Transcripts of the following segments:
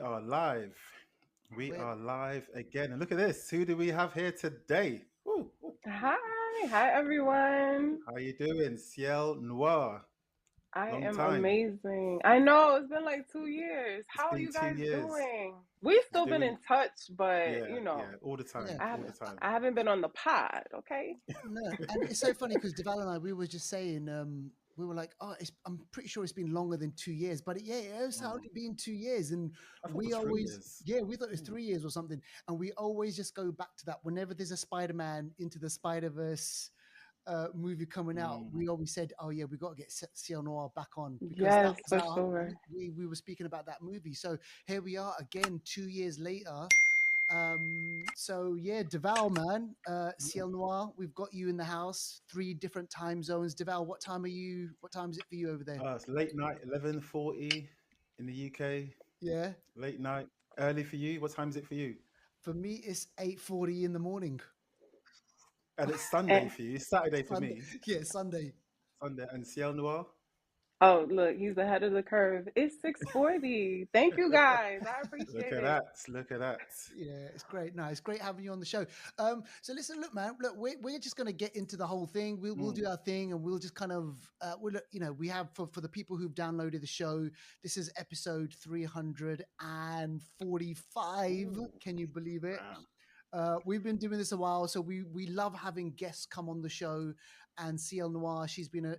are live. We Wait, are live again. And look at this. Who do we have here today? Woo, woo. Hi everyone. How you doing? Ciel Noir. I Long am time. amazing. I know it's been like 2 years. It's How are been you two guys years. doing? We've still been Doing, in touch, but yeah, all the time, yeah, I all the haven't time. I haven't been on the pod. Okay. no, and it's so funny because Deval and I, we were just saying, we were like, oh, I'm pretty sure it's been longer than 2 years, but it's Mm. only been 2 years, and I thought it we was 3 always, years. we thought it was 3 years or something, and we always just go back to that whenever there's a Spider-Man into the Spider-Verse movie coming out. Mm. We always said, oh yeah, we got to get Ciel Noir back on because that Yes, was for our, sure. we were speaking about that movie. So here we are again 2 years later. So yeah, Deval, man, Ciel Noir, we've got you in the house, 3 different time zones. Deval, what time is it for you over there? It's late night, 11:40 in the UK. Yeah, Late night. Early for you? What time is it for you? for me it's 8:40 in the morning. And it's Sunday And for you. It's Saturday for Sunday. me. Yeah, Sunday. Sunday. And Ciel Noir? oh, look, he's ahead of the curve. It's 6:40. Thank you guys. I Look appreciate at it. that. Look at that. Yeah, it's great. No, it's great having you on the show. So listen, look, man, look, we're just going to get into the whole thing. We'll Mm. do our thing, and we'll just kind of, we have for the people who've downloaded the show. This is episode 345. Ooh. Can you believe it? Wow. We've been doing this a while, so we love having guests come on the show. And Ciel Noir, she's been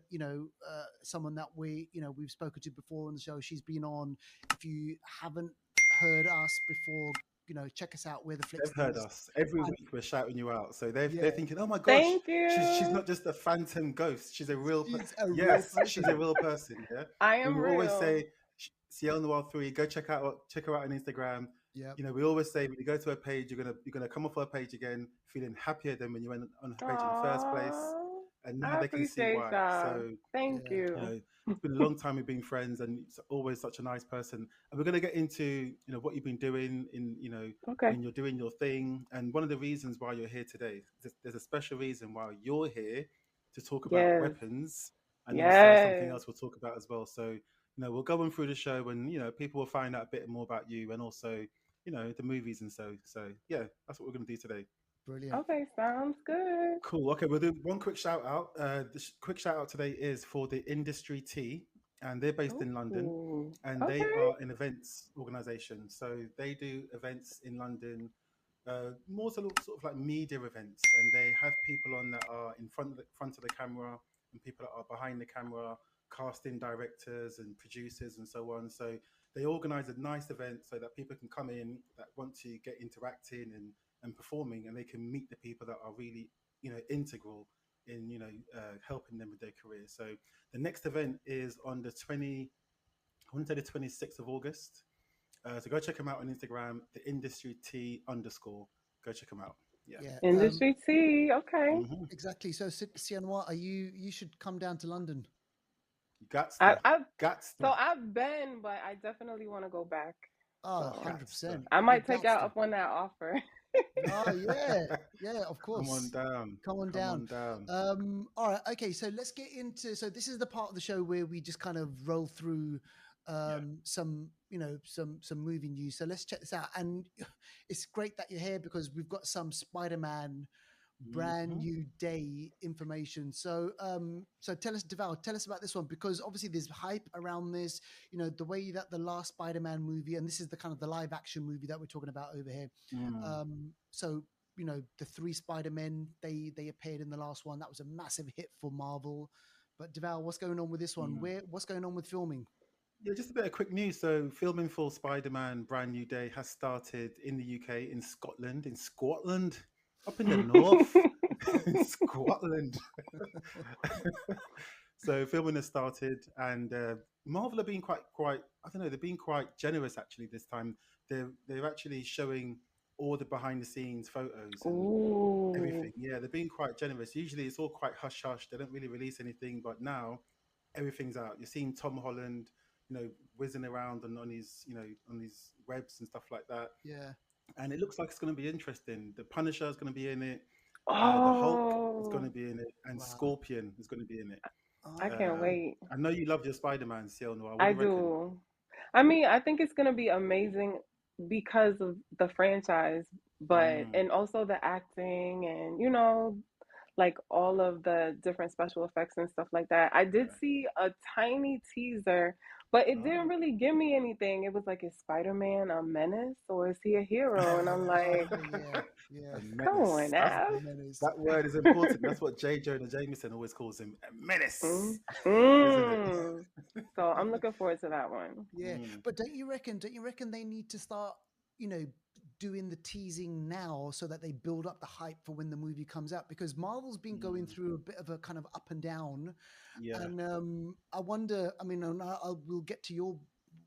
someone that we've spoken to before on the show. She's been on. If you haven't heard us before, check us out. We're the They've heard Flixters. us every And week. We're shouting you out, so they're yeah, thinking, "Oh my gosh, Thank she's you. not just a phantom ghost. She's a real she's a real yes, she's a person. real person." Yeah, I we am will always real. say Ciel Noir 3. Go check her out on Instagram. Yeah. We always say when you go to her page, you're gonna come off her page again feeling happier than when you went on her page in the first place. Aww. And now I they can see appreciate why. y'all. So Thank Yeah. you. it's been a long time we've been friends, and it's always such a nice person. And we're going to get into what you've been doing Okay. when you're doing your thing. And one of the reasons why you're here today, there's a special reason why you're here to talk about Yes. weapons, and also something Yes. else we'll talk about as well. So we'll go on through the show, and people will find out a bit more about you, and also the movies and so yeah, that's what we're going to do today. Brilliant. Okay, sounds good. Cool. Okay, we'll do one quick shout out. The quick shout out today is for the Industry Tea, and they're based in London, Ooh. and they Okay. are an events organization. So they do events in London, more sort of like media events, and they have people on that are in front of the camera, and people that are behind the camera, casting directors and producers and so on. So they organize a nice event so that people can come in that want to get interacting and performing, and they can meet the people that are really integral in helping them with their career. So the next event is on the 26th of August. So go check them out on Instagram, the Industry T _. Go check them out. Yeah. Yeah. Industry tea. Okay. Exactly. So Ciel Noir, you should come down to London. Gats I've to. I've been, but I definitely want to go back. Oh, So 100%. I might You take got out to. up on that offer. Oh yeah, of course. Come on down. Come on down. All right, okay. So let's get into. So this is the part of the show where we just kind of roll through some movie news. So let's check this out. And it's great that you're here because we've got some Spider-Man brand new day information. So so tell us, Deval, tell us about this one, because obviously there's hype around this. The way that the last Spider-Man movie, and this is the kind of the live action movie that we're talking about over here. So the 3 Spider-Men, they appeared in the last one. That was a massive hit for Marvel. But Deval, what's going on with this one? What's going on with filming? Yeah, just a bit of quick news. So filming for Spider-Man Brand New Day has started in the UK, in Scotland, up in the north, in Scotland. So filming has started, and Marvel are being quite. I don't know. They're being quite generous actually this time. They're actually showing all the behind the scenes photos and everything. Yeah, they're being quite generous. Usually it's all quite hush hush. They don't really release anything, but now everything's out. You're seeing Tom Holland, whizzing around on his webs and stuff like that. Yeah. And it looks like it's going to be interesting. The Punisher is going to be in it. The Oh, Hulk is going to be in it, and Scorpion is going to be in it. I can't wait. I know you love your Spider-Man, Ciel Noir. What I do you reckon? do. I mean, I think it's gonna be amazing. because of the franchise, but Mm. and also the acting and like all of the different special effects and stuff like that. I did Yeah. see a tiny teaser, but it didn't Oh. really give me anything. It was like, is Spider-Man a menace or is he a hero? And I'm like, Yeah, yeah. A come on menace. now. Menace. That word is important. That's what J. Jonah Jameson always calls him, a Mm. menace, isn't it? Mm. So I'm looking forward to that one. Yeah, Mm. but don't you reckon they need to start, you know, doing the teasing now so that they build up the hype for when the movie comes out? Because Marvel's been going Mm. through a bit of a kind of up and down, Yeah. and I wonder. I mean, and we'll get to your.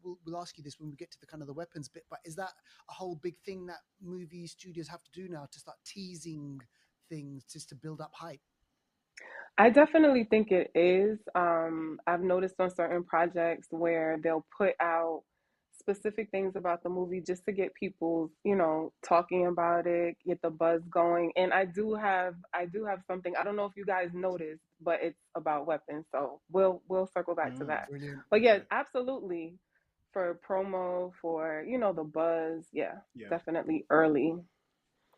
We'll ask you this when we get to the kind of the weapons bit. But is that a whole big thing that movie studios have to do now to start teasing things just to build up hype? I definitely think it is. I've noticed on certain projects where they'll put out specific things about the movie just to get people, talking about it, get the buzz going. And I do have something. I don't know if you guys noticed, but it's about weapons. So we'll circle back to Mm. that. Brilliant. But yeah, Okay. absolutely. For promo, for the buzz, yeah, Yeah. definitely early.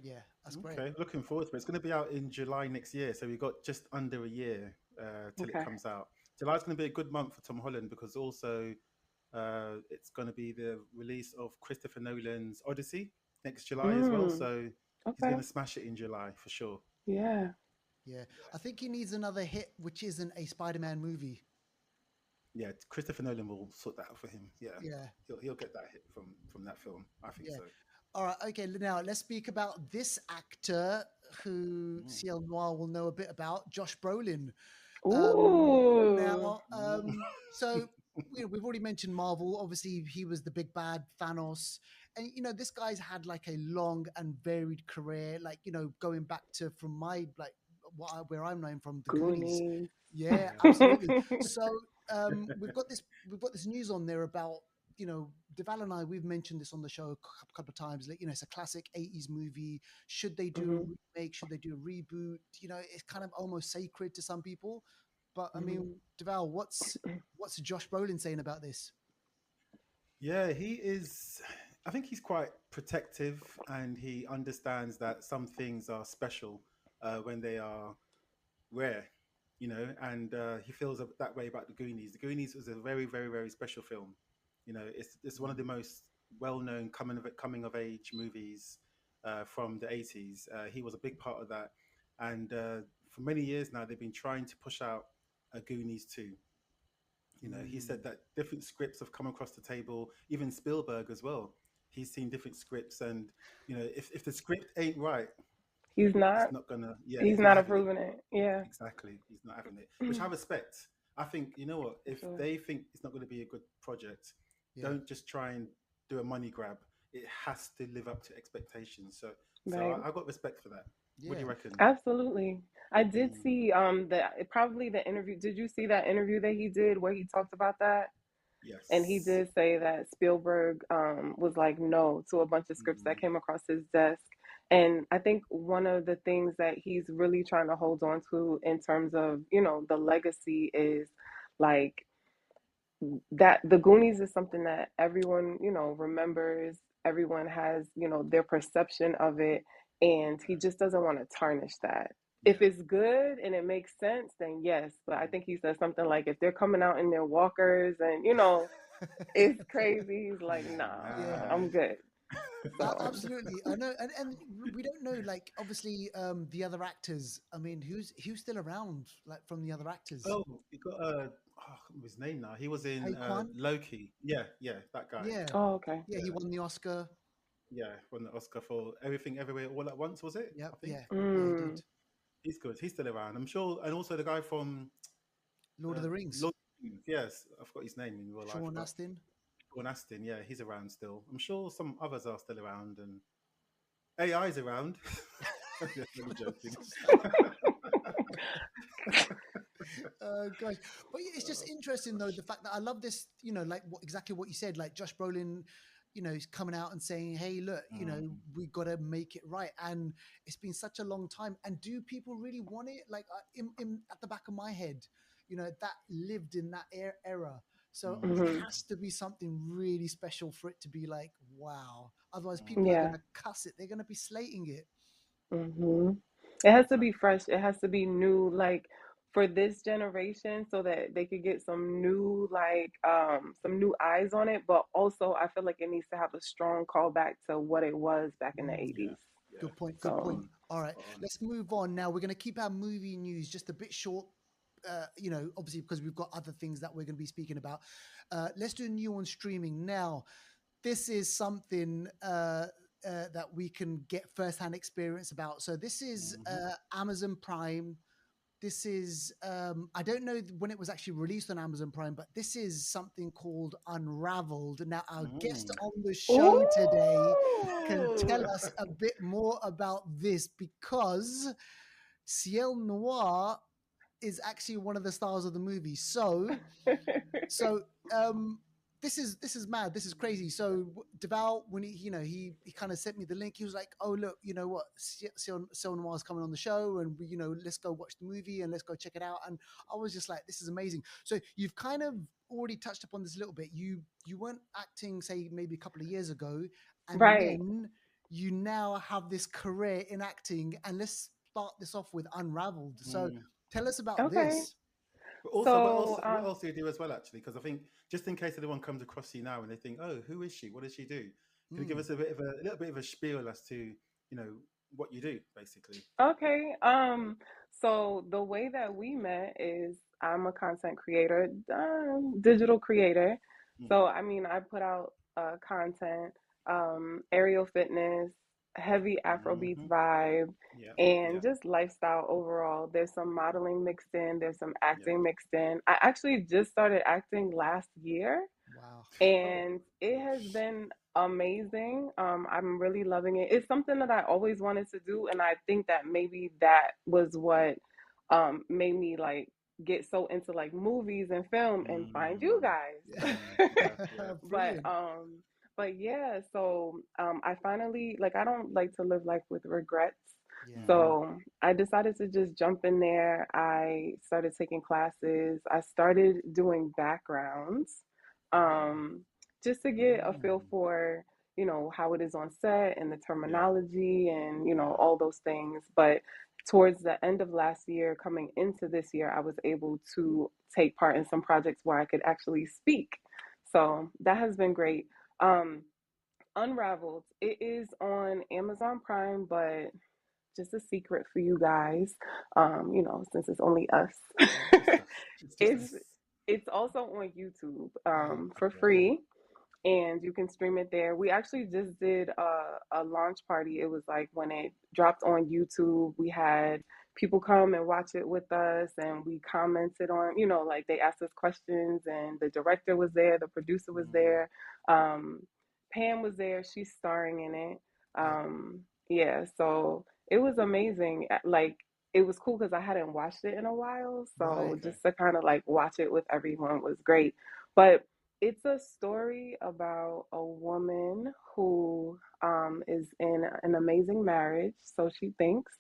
Yeah, that's great. Okay. Looking forward to it. It's going to be out in July next year, so we've got just under a year till it Okay. comes out. July's going to be a good month for Tom Holland because also it's going to be the release of Christopher Nolan's Odyssey next July as well. Mm, So he's okay. going to smash it in July for sure. Yeah. Yeah, I think he needs another hit, which isn't a Spider-Man movie. Yeah, Christopher Nolan will sort that out for him. Yeah, Yeah, he'll get that hit from that film. I think yeah. so. All right, okay. Now let's speak about this actor who Mm. Ciel Noir will know a bit about, Josh Brolin. Ooh. Now, Mm. so we've already mentioned Marvel. Obviously, he was the big bad Thanos, and this guy's had like a long and varied career. Like going back to from my like where I'm known from, the Goonies. Goonies. Yeah, Yeah. absolutely. So we've got this news on there about Deval and I, we've mentioned this on the show a couple of times. Like, it's a classic 80s movie. Should they do Hmm. a remake? Should they do a reboot? It's kind of almost sacred to some people. But I Hmm. mean, Deval, what's Josh Brolin saying about this? Yeah, he is. I think he's quite protective, and he understands that some things are special when they are rare. And he feels that way about the Goonies. The Goonies was a very, very, very special film. It's one of the most well-known coming of age movies from the 80s. He was a big part of that, and for many years now, they've been trying to push out a Goonies 2. He said Mm. that different scripts have come across the table, even Spielberg as well. He's seen different scripts, and if the script ain't right, He's it's not. not gonna. Yeah, He's he's not not having it. approving it. Yeah. Exactly, he's not having it, which I respect. I think what, For if sure. they think it's not going to be a good project, Yeah. don't just try and do a money grab. It has to live up to expectations. So Right. I got respect for that. What do Yeah. you reckon? Absolutely. I did Mm, see probably the interview. Did you see that interview that he did where he talked about that? And he yes. did say that Spielberg was like no to a bunch of scripts that Mm, came across his desk. And I think one of the things that he's really trying to hold on to in terms of, the legacy is like that the Goonies is something that everyone, remembers. Everyone has, their perception of it. And he just doesn't want to tarnish that. If yeah. it's good and it makes sense, then yes. But I think he said something like if they're coming out in their walkers and, it's crazy. He's like, nah, Yeah. I'm Nah. good. So, Absolutely, I know, and we don't know. Like, obviously, the other actors. I mean, who's still around? Like from the other actors, Oh, you got his name now. He was in Taekwon. Loki. Yeah, yeah, that guy. Yeah, oh, okay. yeah, he Yeah, won the Oscar. yeah, won the Oscar for Everything Everywhere All at Once. Was it? Yep, I think yeah, yeah, he Mm, did. he's good. He's still around. I'm sure, and also the guy from Lord of the Rings, Lord of the Rings. Yes, I forgot his name in real life, Sean but Astin. Sean Astin. Yeah, he's around still. I'm sure some others are still around, and AI's around. Yeah, I'm joking. Gosh, but yeah, it's just interesting though the fact that I love this. Like exactly what you said. Like Josh Brolin, he's coming out and saying, "Hey, look, Mm. we got to make it right." And it's been such a long time. And do people really want it? Like in at the back of my head, that lived in that era. So it Hmm. has to be something really special for it to be like, wow. Otherwise, Mm. people are going Yeah. to cuss it. They're going to be slating it. Hmm. It has to be Exactly. fresh. It has to be new, like for this generation, so that they could get some new, like, some new eyes on it. But also, I feel like it needs to have a strong callback to what it was back in the Mm. Yeah. 80s. Yeah. Good point. Good Spot So, point. on. All right, Spot on. let's move on now. We're going to keep our movie news just a bit short. Obviously because we've got other things that we're going to be speaking about. Let's do new on streaming now. This is something that we can get firsthand experience about. So this is Hmm. Amazon Prime. This is I don't know when it was actually released on Amazon Prime, but this is something called Unraveled. Now, our guest Mm. on the show today can tell ooh, us a bit more about this because Ciel Noir is actually one of the stars of the movie. So this is mad. This is crazy. So Deval, when he kind of sent me the link, he was like, "Oh look, you know what? Ciel Noir is coming on the show, and let's go watch the movie and let's go check it out." And I was just like, "This is amazing." So you've kind of already touched upon this a little bit. You weren't acting, say, maybe a couple of years ago, and right. then you now have this career in acting. And let's start this off with Unraveled. So Mm. tell us about Okay. this. But also, So, what else do you do as well, actually? Because I think just in case anyone comes across you now and they think, "Oh, who is she? What does she do?" Can you give Mm. us a little bit of a spiel as to what you do, basically? okay. So the way that we met is I'm a content creator, digital creator. Mm. So I mean, I put out content, aerial fitness, heavy Afrobeats Hmm. vibe, Yeah. and Yeah. just lifestyle overall. There's some modeling mixed in, there's some Yeah. acting mixed in. I actually just started acting last year, Wow. Oh, and it cool. has been amazing. I'm really loving it. It's something that I always wanted to do, and I think that maybe that was what made me like get so into like movies and film and find you Mm. guys. Mm. Yeah. Yeah. but Brilliant. um but yeah, so I finally, like, I don't like to live life with regrets. Yeah. Hmm. So I decided to just jump in there. I started taking classes. I started doing backgrounds, Wow. um, just to get a feel Mm. for, how it is on set and the Yeah. terminology and, Yeah. all those things. But towards the end of last year, coming into this year, I was able to take part in some projects where I could actually speak. So that has been great. Um, Unraveled, it is on Amazon Prime, but just a secret for you guys, since it's only us. Just us. Just it's us. it's also on YouTube, Oh, for brilliant. free, and you can stream it there. We actually just did a launch party. It was like when it dropped on YouTube, we had people come and watch it with us, and we commented on, like they asked us questions, and the director was there, the producer was Mm. there, um, Pam was there. She's starring in it. Yep. Yeah, so it was amazing. Like, it was cool because I hadn't watched it in a while, Right. so Okay. just to kind of like watch it with everyone was great. But it's a story about a woman who is in an amazing marriage, so she thinks,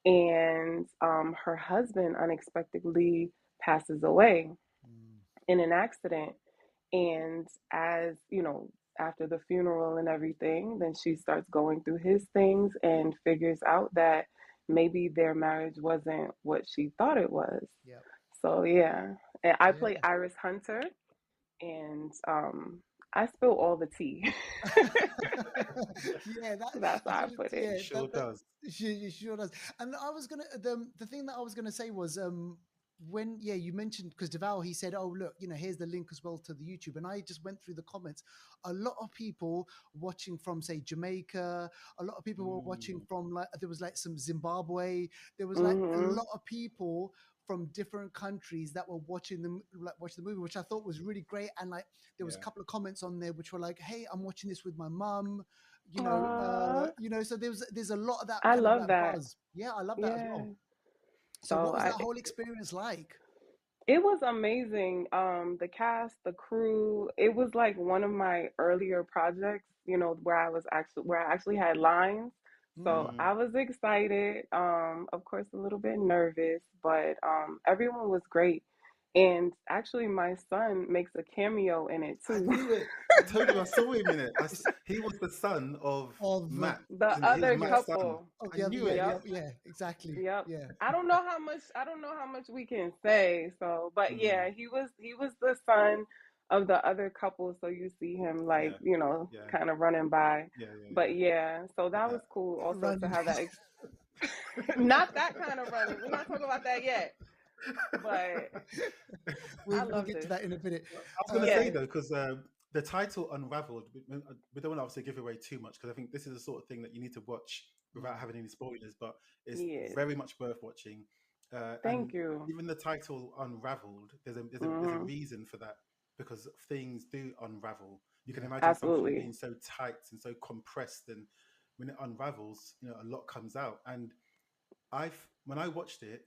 and her husband unexpectedly passes away Mm. in an accident. And as after the funeral and everything, then she starts going through his things and figures out that maybe their marriage wasn't what she thought it was. Yep. So yeah, and I Yeah. play Iris Hunter, and I spill all the tea. Yeah, that That's I how I think put it. It yeah, sure that does. she sure does. And I was gonna the thing that I was gonna say was when you mentioned because Deval he said, oh look, here's the link as well to the YouTube, and I just went through the comments. A lot of people watching from say Jamaica, a lot of people were watching Mm. from like there was like some Zimbabwe, there was like a Hmm. lot of people from different countries that were watching them like watch the movie, which I thought was really great. And like there was a Yeah. couple of comments on there which were like, hey, I'm watching this with my mum, Aww, so there's a lot of that I kind of love like that. buzz. Yeah, I love that as Yeah. well. So So what was that whole experience like? it was amazing. The cast, the crew. It was like one of my earlier projects, where I actually had lines. So Mm, Mm. I was excited. Of course, a little bit nervous, but everyone was great. And actually, my son makes a cameo in it I too. knew it. I told you I saw him in it. He was the son of of Matt, The isn't it? He was other Matt's son. couple. of I the other, knew yeah, it. yeah, Yep. yeah, exactly, Yep. yeah. I don't know how much we can say. So, but Mm, yeah, he was the son of the other couple. So you see him like, yeah, yeah, kind of running by. yeah, yeah, But yeah, so that yeah. was cool also to Running. have that. Not that kind of running. We're not talking about that yet. But I We'll loved get to it. that in a minute. I was going to say Yes. though, because the title Unraveled, we don't want to obviously give away too much because I think this is the sort of thing that you need to watch without having any spoilers, but it's Yeah. very much worth watching. And Thank you. even the title Unraveled, there's a Hmm. reason for that because things do unravel. You can Yeah. imagine something Absolutely. being so tight and so compressed, and when it unravels, a lot comes out. And when I watched it,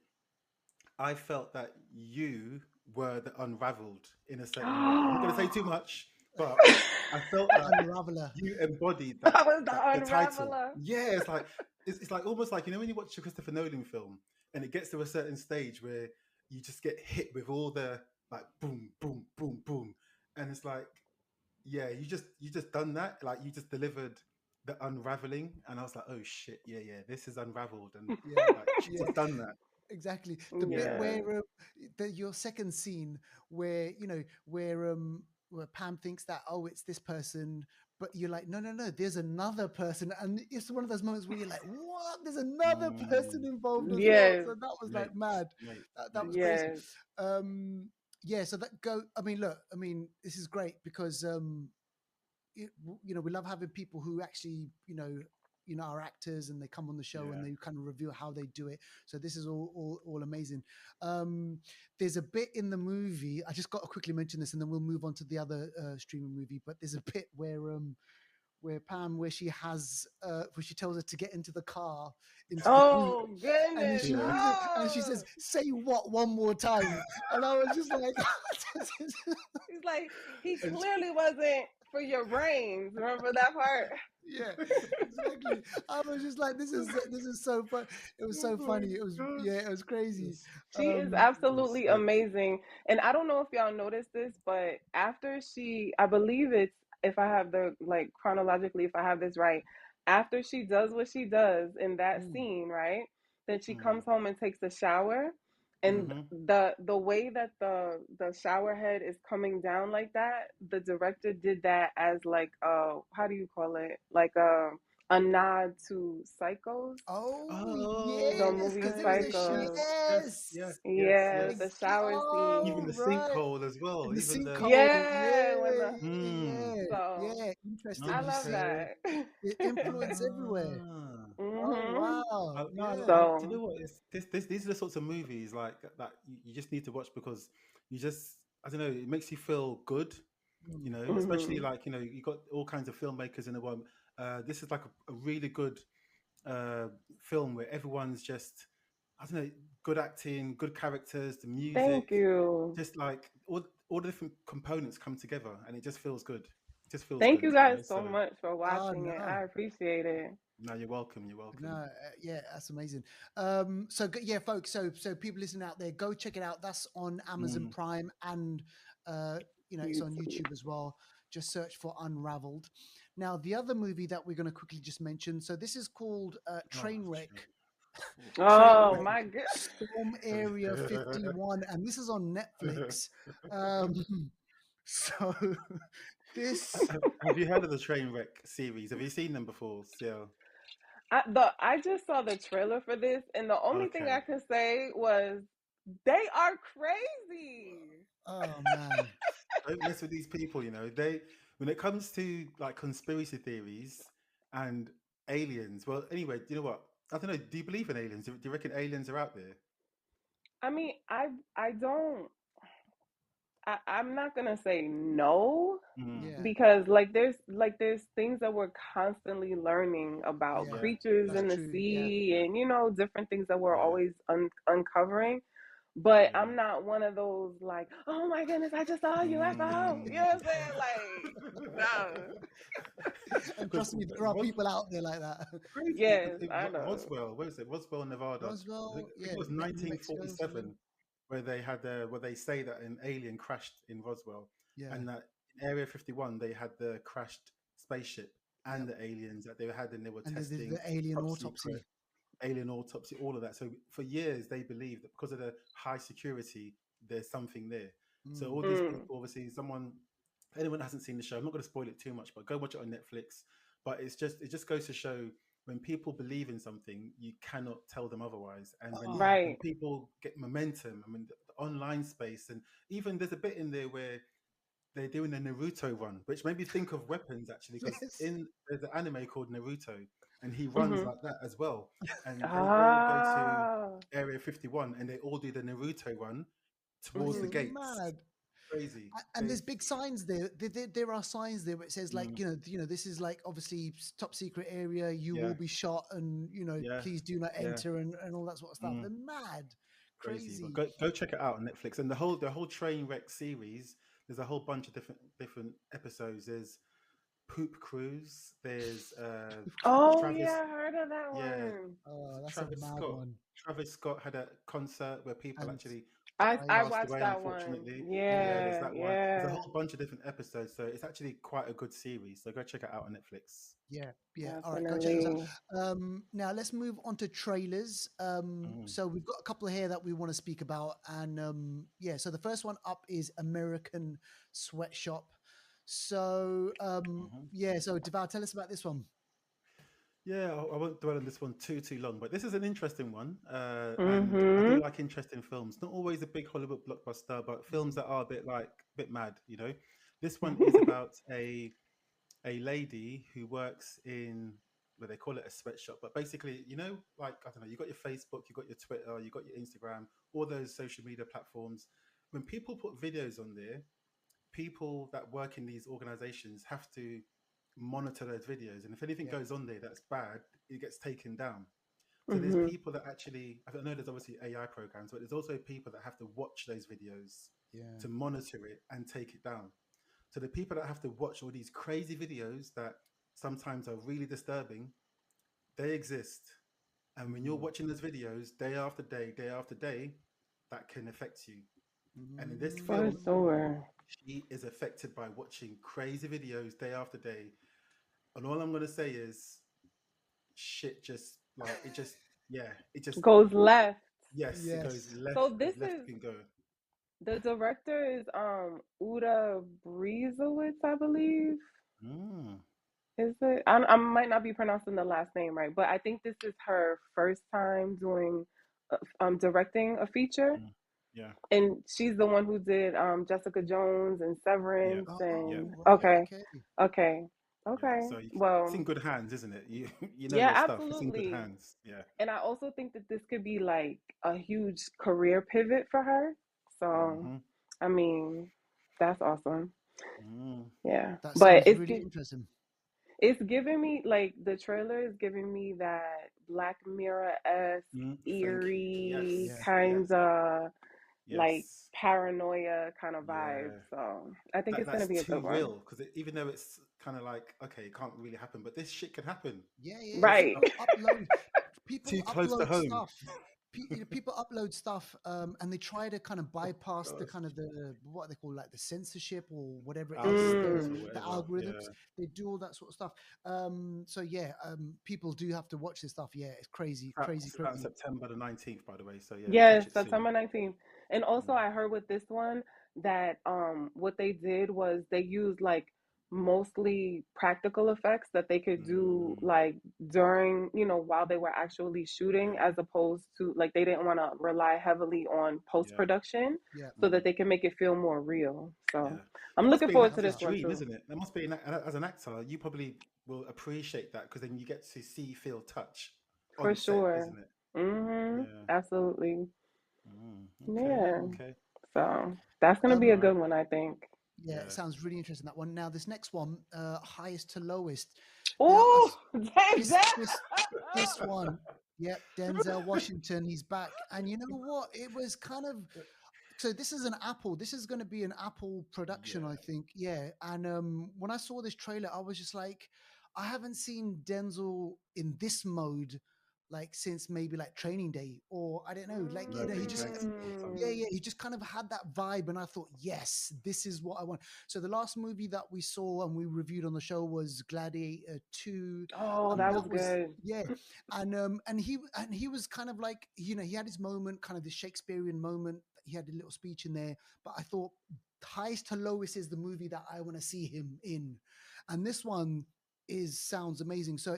I felt that you were the unraveled in a certain way. I'm not going to say too much, but I felt The that unraveler. you embodied I that was the the title. unraveler. Yeah, it's like almost like when you watch a Christopher Nolan film and it gets to a certain stage where you just get hit with all the like boom, boom, boom, boom, and it's like yeah, you just done that, like you just delivered the unraveling, and I was like, oh shit, yeah, yeah, this is unraveled, and Yeah, like she yeah, just done that. exactly. The bit Yeah. Yeah. where your second scene where where Pam thinks that, oh, it's this person, but you're like, no, no, no, there's another person, and it's one of those moments where you're like, what? There's another person Mm, involved as well. Yes. So that was mate, like mad. mate, That mate. was crazy. Yes. Yeah. So that go. I mean, look. I mean, this is great because we love having people who actually are actors and they come on the show and Yeah. they kind of reveal how they do it. So this is all amazing. There's a bit in the movie, I just got to quickly mention this and then we'll move on to the other streaming movie, but there's a bit where Pam, where she has, where she tells her to get into the car, into the boot, Oh and goodness. she Yeah. leaves it, and she Oh. says, "Say what one more time?" And I was just like, He's like, he and clearly wasn't for your brains. Remember that part? yeah, exactly. I was just like, this is so fun. It was so Oh my funny. It was god. yeah, it was crazy. Yes. She is Um, absolutely Sick. amazing. And I don't know if y'all noticed this, but after I believe it's, if I have the, like, chronologically, if I have this right, after she does what she does in that mm, scene, right? Then she Mm. comes home and takes a shower. And Mm-hmm. the way that the shower head is coming down like that, the director did that as like how do you call it? Like a nod to Psychos, oh Oh, the yes, because movie there was a Psycho. yes, yes, yes, yes, yes, Yeah, yes. the shower Even scene. the oh right, sinkhole as in well. the Even the sinkhole. Yeah, when Yeah, the mm. so yeah. Interesting. I You love see, Okay. that. the influence everywhere. Ah. Oh Mhm. wow, no, Yeah, and do you So, know what? These are the sorts of movies like that you just need to watch because you just I don't know, it makes you feel good, mm, especially mhm. like you got all kinds of filmmakers in the one. This is like a really good uh, film where everyone's just I don't know, good acting, good characters, the Thank music, you. just like all the different components come together, and it just feels good. It just feels Thank good, you guys so So much for oh watching it. no. I appreciate it. no, you're welcome. You're No, welcome. yeah, that's amazing. So yeah, folks. So people listening out there, go check it out. That's on Amazon Mm. Prime, and uh, it's on YouTube. YouTube as well. Just search for Unraveled. Now, the other movie that we're going to quickly just mention. So this is called Oh, Trainwreck. shit. Oh Trainwreck my god. Storm Area 51, and this is on Netflix. Um, so this Have you heard of the Trainwreck series? Have you seen them before, Ciel? I just saw the trailer for this, and the only thing Okay. I could say was they are crazy. oh man. Don't mess with these people, They when it comes to like conspiracy theories and aliens, well, anyway, you know what? I don't know. Do you believe in aliens? Do you reckon aliens are out there? I mean, I don't. I'm not gonna say no, Mm. Yeah, because like there's things that we're constantly learning about yeah, Yeah. creatures that's in the true. Yeah. sea, Yeah. and different things that we're Yeah. always uncovering. But Yeah. I'm not one of those like, oh my goodness, I just saw a UFO. You know Mm. what I'm saying? Like, no. And Because trust me, there are people out there like that. crazy. Yes, I know. Roswell, where is it? Roswell, Nevada. I Roswell, think yeah, it was New Mexico, something. 1947. where they had where they say that an alien crashed in Roswell, Yeah. and that in Area 51 they had the crashed spaceship and Yep. the aliens that they had, and they were And the testing alien top autopsy. secret alien autopsy, all of that. So for years they believed that because of the high security, there's something there. So Mm. all these people, obviously, anyone that hasn't seen the show, I'm not going to spoil it too much, but go watch it on Netflix. But it just goes to show when people believe in something, you cannot tell them otherwise. And when Oh, Right. people get momentum, I mean, the online space, and even there's a bit in there where they're doing a Naruto run, which made me think of weapons actually, because yes. there's an anime called Naruto, and he runs Mhm. like that as well. And they all go to Ah. Area 51, and they all do the Naruto run towards Which the is Mhm. gates. mad. Crazy, And there's crazy. big signs there. There are signs there where it says like, Mm, this is like obviously top secret area. You yeah, will be shot, and yeah, please do not yeah. enter, and all that sort of stuff. Mm, They're mad, crazy. But crazy. go check it out on Netflix. And the whole train wreck series. There's a whole bunch of different episodes. There's Poop Cruise. There's Oh Travis. yeah, I heard of that Yeah, one. Oh, that's a Travis mad Scott. one. Travis Scott had a concert where people And actually I died. passed watched away, that one. unfortunately. Yeah, there's Yeah, that one. There's a yeah, whole bunch of different episodes, so it's actually quite a good series. So go check it out on Netflix. Yeah, yeah. All right, go check those out. definitely. Now let's move on to trailers. Mm, So we've got a couple here that we want to speak about, and yeah. So the first one up is American Sweatshop. So mhm. yeah. So Deval, tell us about this one. Yeah, I won't dwell on this one too long, but this is an interesting one, and I do Mhm. like interesting films. Not always a big Hollywood blockbuster, but films that are a bit mad. This one is about a lady who works in, well, they call it a sweatshop, but basically, like, I don't know, you got your Facebook, you got your Twitter, you got your Instagram, all those social media platforms. When people put videos on there, people that work in these organizations have to monitor those videos, and if anything Yeah, goes on there that's bad, it gets taken down. So there's Mhm. people that actually, I know there's obviously AI programs, but there's also people that have to watch those videos yeah. to monitor it and take it down. So the people that have to watch all these crazy videos that sometimes are really disturbing, they exist. And when you're Mm. watching those videos day after day, that can affect you. And in this For film, Mm. sure. she is affected by watching crazy videos day after day. And all I'm going to say is shit just like it just yeah, it just Goes left. yes, it goes Yes. So left this as left is can go. the director is Uda Breezowitz, I believe. Mm, Is it? I might not be pronouncing the last name right, but I think this is her first time doing directing a feature. mm, yeah, And she's the one who did Jessica Jones and yeah, Severance yeah, and Oh, right. yeah. okay, Okay. okay, Yeah, okay. so it's Well, in good hands, isn't it? You know yeah, your stuff. It's in good absolutely. hands. Yeah. And I also think that this could be like a huge career pivot for her. So, Mm-hmm. I mean, that's awesome. Mm. Yeah. That But sounds really interesting. it's giving me like the trailer is giving me that Black Mirror-esque, Mm. Thank you. eerie Yeah. Yes. kind Yes. of like Yes. paranoia kind of vibe. Yeah. So I think it's gonna That's be a too good one. real because even though it's kind of like okay, it can't really happen, but this shit can happen. Yeah, yeah. This Right. stuff People too close to upload home. stuff. People upload stuff, and they try to kind of Oh bypass the God. kind of the what they call like the censorship or whatever it is, Algorithms or the whatever. algorithms. Yeah. They do all that sort of stuff. So yeah, people do have to watch this stuff. Yeah, it's crazy, crazy, It's out crazy. September the 19th, by the way. So yeah, Yes, catch it soon. September 19th. And also Mm. I heard with this one that what they did was they used like mostly practical effects that they could do Mm. like during, while they were actually shooting, Yeah. as opposed to like they didn't want to rely heavily on post Yeah. production Yeah, so Mm. that they can make it feel more real. So Yeah. I'm That must looking be an forward to actor's this one dream, too. isn't it? That must be as an actor, you probably will appreciate that because then you get to see, feel, touch For on set, sure. isn't it? Yeah. Absolutely. Mm. Okay. Yeah. Okay. So that's gonna be um, a All right. good one, I think. yeah. It Yeah. sounds really interesting, that one. Now this next one, highest to lowest. Now Oh, Zach, this Zach. this this one, yep, Denzel Washington, he's back. And you know what? It was kind of, so this is an Apple. This is going to be an Apple production, I Yeah. think. Yeah. And when I saw this trailer, I was just like, I haven't seen Denzel in this mode like since maybe like Training Day, or I don't know, like No, he Big just Legs. he just kind of had that vibe, and I thought, yes, this is what I want. So the last movie that we saw and we reviewed on the show was Gladiator 2. Oh, that was That was good. and he was kind of like, he had his moment, kind of the Shakespearean moment. He had a little speech in there, but I thought highest to lowest is the movie that I want to see him in, and this one sounds amazing. So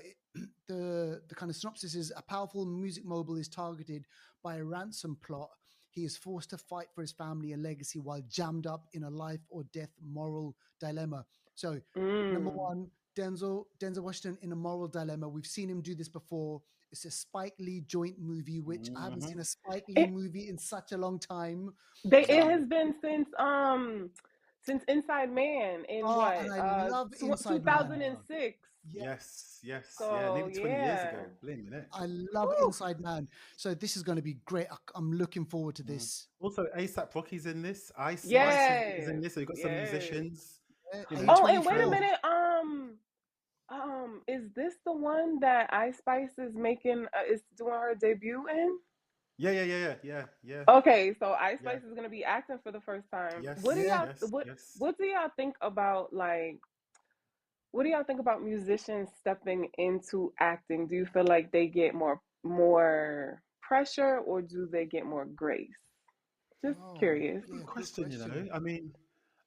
the kind of synopsis is: a powerful music mogul is targeted by a ransom plot. He is forced to fight for his family and legacy while jammed up in a life or death moral dilemma. So number Mm. one, Denzel Washington in a moral dilemma. We've seen him do this before. It's a Spike Lee joint movie, which I haven't seen a Spike Lee It movie in such a long time. it So, has been since Inside Man in and I love Inside Man. 2006. Yes, yes, yeah, So nearly 20 years yeah. ago. Blimey, innit? I love Woo. Inside Man. So this is going to be great. I'm looking forward to this. Also, ASAP Rocky's in this. Ice is Yes. in this. So you've got some Yes. musicians. You know. Oh, and wait a A24. minute. Is this the one that Ice Spice is making? Is doing her debut in? Yeah. Okay, so Ice Yeah. Spice is gonna be acting for the first time. Yes, What do y'all yes, what yes. what do y'all think about what do y'all think about musicians stepping into acting? Do you feel like they get more pressure or do they get more grace? Just Oh, curious. yeah, Good good question, you know. question. I mean,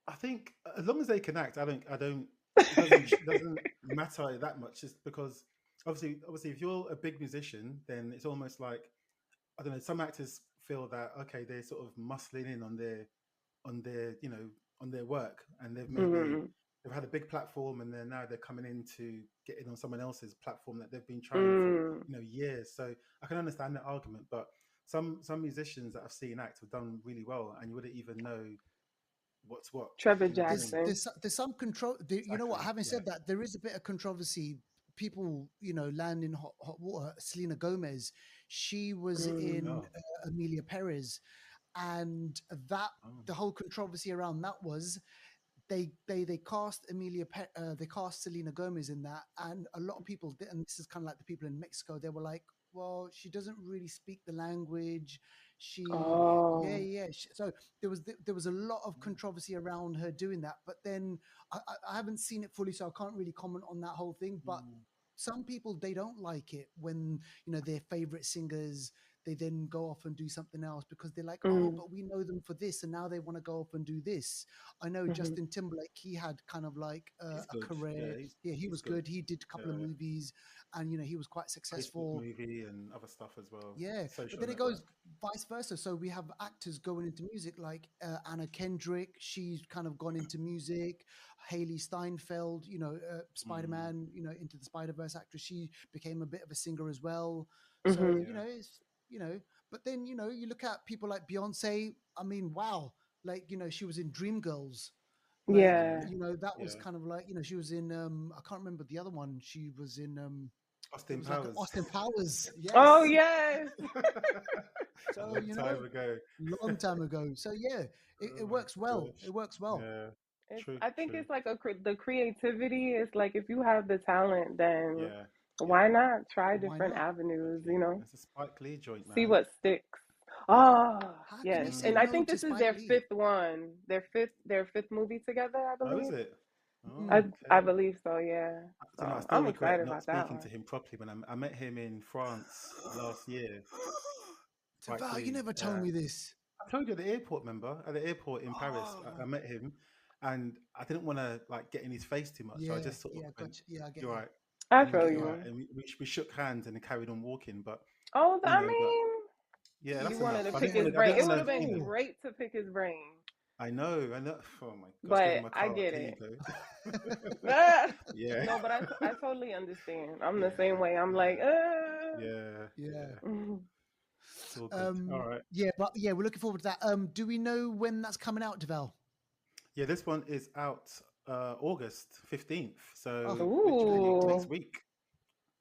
I think as long as they can act, it doesn't matter that much. Just because obviously, if you're a big musician, then it's almost like, I don't know. Some actors feel that, okay, they're sort of muscling in on their on their work, and Hmm. they've had a big platform, and then now they're coming in to get in on someone else's platform that they've been trying for Mm. years. So I can understand that argument, but some musicians that I've seen act have done really well, and you wouldn't even know what's what. Trevor Do you know what I There's mean? Jackson. there's there's some control. You know what? Exactly. Having Yeah. said that, there is a bit of controversy. People, land in hot water. Selena Gomez, she was Mm. in Oh. Amelia Perez, and that Oh. the whole controversy around that was they cast they cast Selena Gomez in that, and a lot of people did, and this is kind of like the people in Mexico. They were like, well, she doesn't really speak the language. She, Oh. so there was a lot of controversy around her doing that. But then I haven't seen it fully, so I can't really comment on that whole thing. But Mm. some people, they don't like it when their favorite singers, they then go off and do something else because they're like, oh, Mm. but we know them for this, and now they want to go off and do this. I know Hmm. Justin Timberlake, he had kind of like He's a good. career. Yeah, Yeah, he he's was good. good. He did a couple of Yeah. movies, and he was quite Facebook successful. movie and other stuff as well. Yeah, but Social then it goes Network. vice versa. So we have actors going into music like Anna Kendrick. She's kind of gone into music. Haley Steinfeld, Mm. Spider-Man, into the Spider-Verse actress. She became a bit of a singer as well. So, Hmm. Yeah. but then, you look at people like Beyonce. I mean, wow. Like, she was in Dreamgirls. Like, Yeah. Mm. that was Yeah. kind of like, she was in I can't remember the other one. She was in it Austin was like an Powers. Austin Powers. Oh Yes. yes. A So, long time ago. long time ago. So yeah, it Oh my works well. gosh. It works well. Yeah. True. I think True. it's like the creativity is like if you have the talent, then Yeah. why Yeah. not try Why different not? avenues, Exactly. It's a Spike Lee joint, see man. what sticks. Oh, How can yes. you say And I Mm. no think to this is Spike their Lee? fifth one. Their fifth movie together, I Oh, is believe. it? Oh, Mm. I okay. believe so, yeah. You know, I So still I'm regret excited not about that speaking one. to him properly when I met him in France last year. Spike Taval, you Lee. never told Yeah. me this. I told you at the airport, remember? At the airport in Paris, I Oh, met him, and I didn't want to like get in his face too much. So I yeah, just sort of yeah, went, gotcha. Yeah, I get "You're you. right," I and he I feel went, get "You're you. right," you. and we shook hands and carried on walking. But Oh, I but mean, yeah, you that's wanted enough. to I pick didn't his want to. I brain. didn't It want would have to. been great to pick his brain, I know. I know. Oh my gosh, give him but a I card. get Here you it. go. Ah! Yeah, No, but I totally understand. I'm the yeah, same way. I'm like, yeah, yeah, Yeah. yeah. mm. It's all good. All right. Yeah, but yeah, we're looking forward to that. Do we know when that's coming out, Deval? Yeah, this one is out August 15th. Oh, So literally literally Ooh. next week.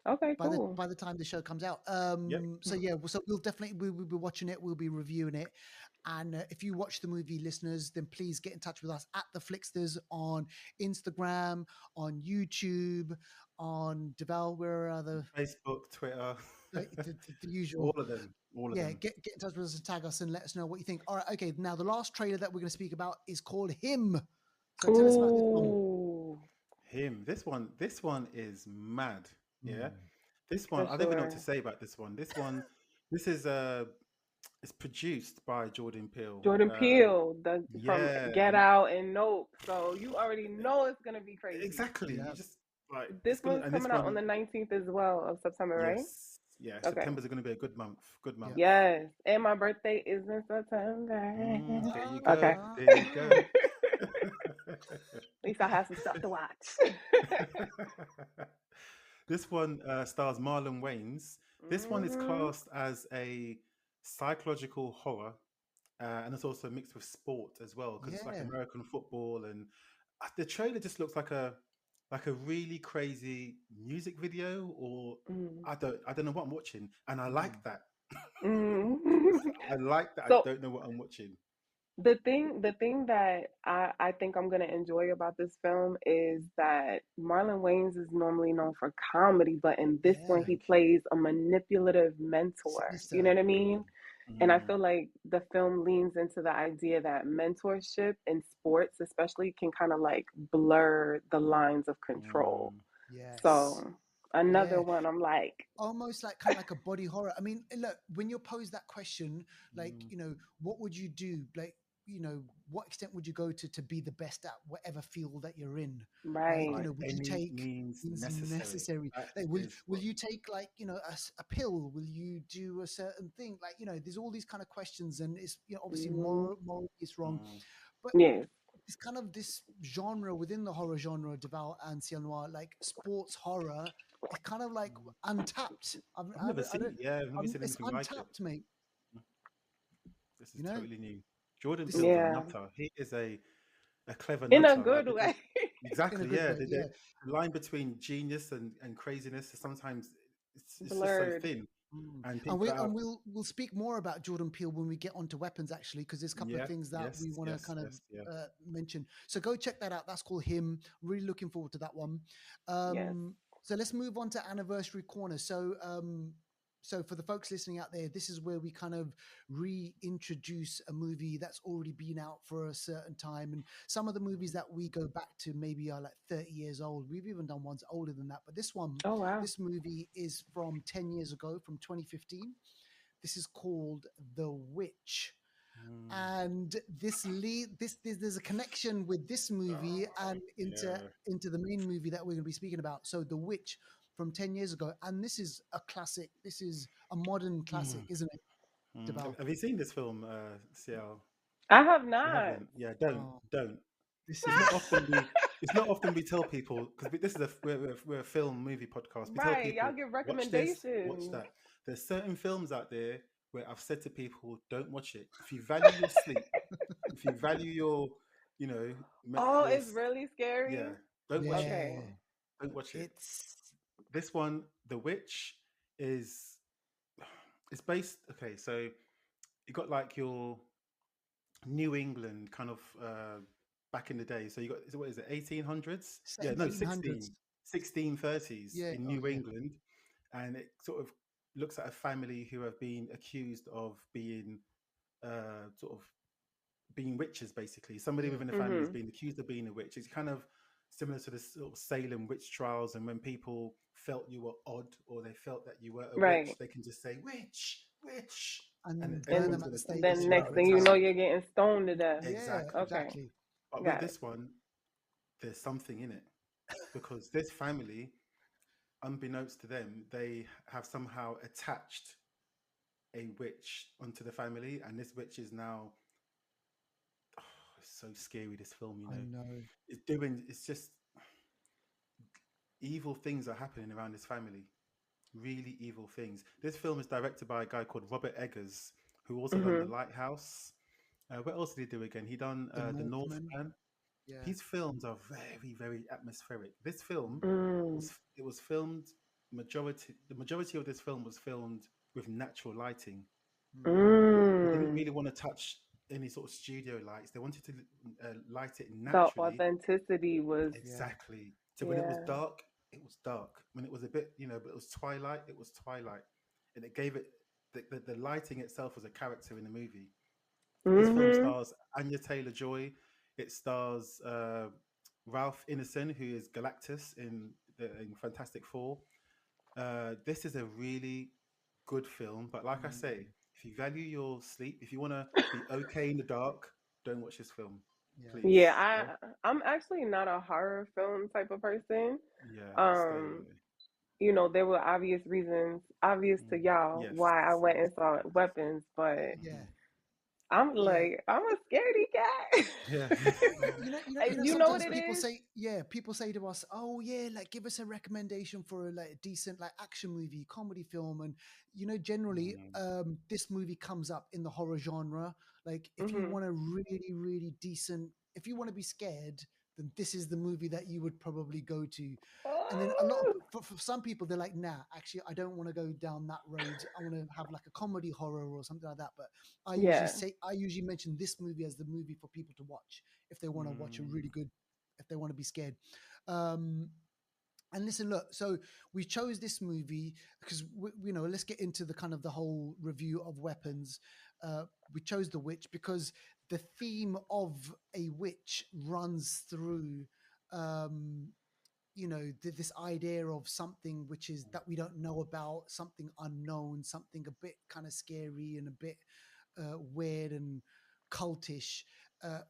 Okay, cool. by the time the show comes out. Yep. So yeah, so we'll definitely we will be watching it. We'll be reviewing it, And if you watch the movie, listeners, then please get in touch with us at the Flixters on Instagram, on YouTube, on Devel, where are other Facebook, Twitter, the usual. all of them. All of Yeah, them. get in touch with us and tag us and let us know what you think. All right, okay. Now the last trailer that we're going to speak about is called Him. So tell us about this one. Ooh, Him. This one is mad. Yeah. Mm. This one, for I don't even know what to sure. say about this one. This is it's produced by Jordan Peele. Jordan Peele, from Yeah, Get Out and Nope. So you already know it's gonna be crazy. exactly. Yeah. You just like This it's gonna, one's and this coming out one, on the 19th as well of September, right? yes, yeah. Okay. September's going to be a good month. Good month. Yes, and my birthday is in September. There you go. Okay. There you go. At least I have some stuff to watch. This one stars Marlon Wayans. This one is Mhm. classed as a psychological horror, and it's also mixed with sport as well because it's like Yeah. American football, and the trailer just looks like a really crazy music video, or Mm. I don't know what I'm watching, and I like that. Mm. I like that. I So don't know what I'm watching. the thing that I think I'm gonna enjoy about this film is that Marlon Wayans is normally known for comedy, but in this one Yeah. he plays a manipulative mentor. You Sinister. know what I mean? And I Mm, feel like the film leans into the idea that mentorship in sports, especially, can kind of like blur the lines of control. mm, Yes. So another Yeah. one, I'm like, Almost like kind of like a body horror. I mean, look, when you're posed that question, like, mm. what would you do? Like, what extent would you go to be the best at whatever field that you're in? Like, right, would you Any take means means necessary. necessary? That Like, will is will what. you take like a pill? Will you do a certain thing? Like, there's all these kind of questions, and it's obviously hmm morally it's wrong, Mm, but yes, it's kind of this genre within the horror genre, Deval and Ciel Noir, like sports horror. It's kind of like mm. untapped. I've never seen it. Yeah, I've never seen It's anything like it. untapped, mate. This is You know, totally new. Jordan this Peele's a yeah, nutter. He is a clever in a nutter. Like good way. in a exactly, good yeah. way. Yeah. The line between genius and craziness is sometimes it's just so Blurred. thin, Mm. and And people we that and have we'll speak more about Jordan Peele when we get onto weapons, actually, because there's a couple of yeah, things that yes, we want to yes, kind of yes, yeah. mention. So go check that out. That's called Him. Really looking forward to that one. Yes. So let's move on to Anniversary Corner. So for the folks listening out there, this is where we kind of reintroduce a movie that's already been out for a certain time. And some of the movies that we go back to maybe are like 30 years old. We've even done ones older than that. But Oh wow. this movie is from 10 years ago, from 2015. This is called The Witch. Mm, And there's a connection with this movie and yeah. into the main movie that we're going to be speaking about. So The Witch from 10 years ago. And this is a classic. This is a modern classic, Mm, isn't it, Deval? Have you seen this film, CL? I have You not. haven't? Yeah, don't, Oh, don't. this It's is not often we. It's not often we tell people because this is we're a film movie podcast. We tell Right. Y'all people give watch this, watch recommendations. that. There's certain films out there where I've said to people, don't watch it. If you value your sleep, if you value your, you know, Oh, your it's really scary. yeah, don't watch it. yeah. Okay. Don't watch it. It's This one, The Witch, is it's based. Okay, so you got like your New England kind of back in the day. So you got what is it, 1800s? Yeah, no, 1700s. 1630s Yeah. in Oh, New yeah. England, and it sort of looks at a family who have been accused of being sort of being witches. Basically, somebody Yeah. within the family has Mhm. been accused of being a witch. It's kind of similar to the sort of Salem witch trials, and when people felt you were odd or they felt that you were a witch, Right. they can just say witch, witch, and And burn them everyone's And at the going to stake piss as then you well. out next of the thing you know, town. you're getting stoned to death. Yeah, Exactly. Okay. exactly. But with Got it. this one, there's something in it because this family, unbeknownst to them, they have somehow attached a witch onto the family, and this witch is now. Oh, it's so scary. This film, I know. it's just evil things are happening around this family. Really evil things. This film is directed by a guy called Robert Eggers, who also done The Mhm. Lighthouse. What else did he do again? He done The The Northman. Northman. Yeah. His films are very, very atmospheric. This film Mm. was filmed the majority of this film was filmed with natural lighting. Mm. He didn't Mm. really want to touch any sort of studio lights. They wanted to light it The naturally. authenticity was, Yeah. Exactly. So when it was yeah. dark, it was dark. When it was a bit, but it was twilight, it was twilight. And it gave it, the lighting itself was a character in the movie. This film Mm-hmm. stars Anya Taylor-Joy. It stars Ralph Ineson, who is Galactus in Fantastic Four. This is a really good film, but like I say, if you value your sleep, if you want to be okay in the dark, don't watch this film, Yeah. please. Yeah, Yeah, I'm actually not a horror film type of person. yeah, stay Um, away. there were obvious reasons, obvious to y'all, Yes, why I went yes, and saw yes. Weapons, but Yeah. I'm Yeah. like, I'm a scaredy cat. Yeah. You know what Sometimes it people is? say, yeah, people say to us, "Oh, yeah, like give us a recommendation for a decent action movie, comedy film." And generally, Mm, this movie comes up in the horror genre. Like, if you Hmm. want a really, really decent, if you want to be scared, then this is the movie that you would probably go to. And then a lot of, Oh, for some people, they're like, "Nah, actually, I don't want to go down that road. I want to have like a comedy horror or something like that." But yeah. I usually mention this movie as the movie for people to watch if they want to watch a really mm, good, if they want to be scared. Um, and listen, look, so we chose this movie because let's get into the kind of the whole review of Weapons. We chose The Witch because the theme of a witch runs through. Um, this idea of something which is that we don't know about, something unknown, something a bit kind of scary and a bit weird and cultish,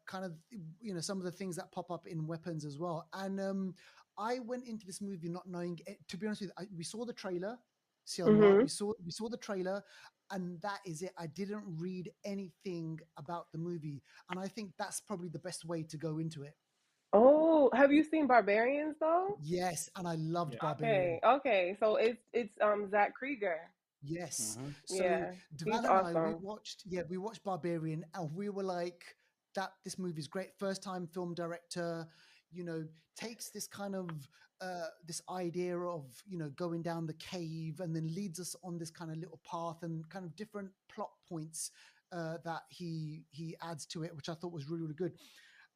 kind of some of the things that pop up in Weapons as well. And I went into this movie not knowing to be honest with you. We saw the trailer, Ciel Noir. Hmm. We saw the trailer, and that is it. I didn't read anything about the movie, and I think that's probably the best way to go into it. Oh, have you seen Barbarians though? Yes, and I loved yeah. Barbarian. Okay, okay. So it's Zack Cregger. Yes. Mm-hmm. So Yeah, he's Dval and I, awesome. we watched Barbarian, and we were like, that this movie's great. First time film director, takes this kind of this idea of going down the cave, and then leads us on this kind of little path and kind of different plot points that he adds to it, which I thought was really, really good.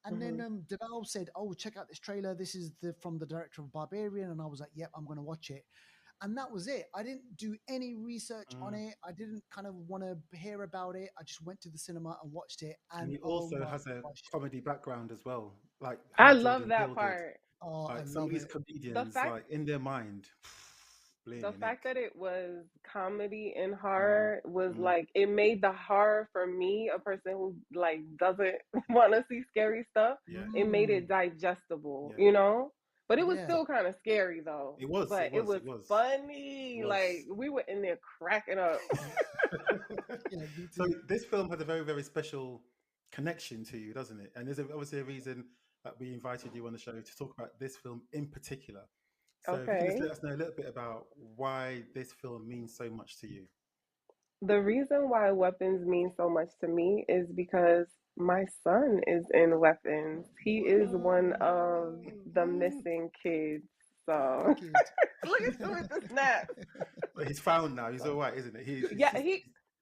And then Hmm. Deval said, "Oh, check out this trailer. This is from the director of Barbarian." And I was like, "Yep, I'm going to watch it." And that was it. I didn't do any research on Mm. it. I didn't kind of want to hear about it. I just went to the cinema and watched it. And And he oh also my has a gosh, comedy background as well, like I how love Jordan that Peele did. part. oh, I Like some of love these it. The comedians, fact like in their mind, bling the your fact neck. that it was comedy and Mm, horror was mm, like, it made the horror for me, a person who like doesn't want to see scary stuff, yeah, it made Mm, it digestible, yeah. but it was yeah. still kind of scary though, It was, but it it was, was it was, it funny, like was. we were in there cracking up. Yeah, me So too. this film has a very, very special connection to you, doesn't it? And there's obviously a reason that we invited you on the show to talk about this film in particular. So if you can just Okay. let us know a little bit about why this film means so much to you. The reason why Weapons mean so much to me is because my son is in Weapons. He is one of the Mm. missing kids. So Wicked. look at you with the snap. But he's found now. He's all right, isn't it? Yeah,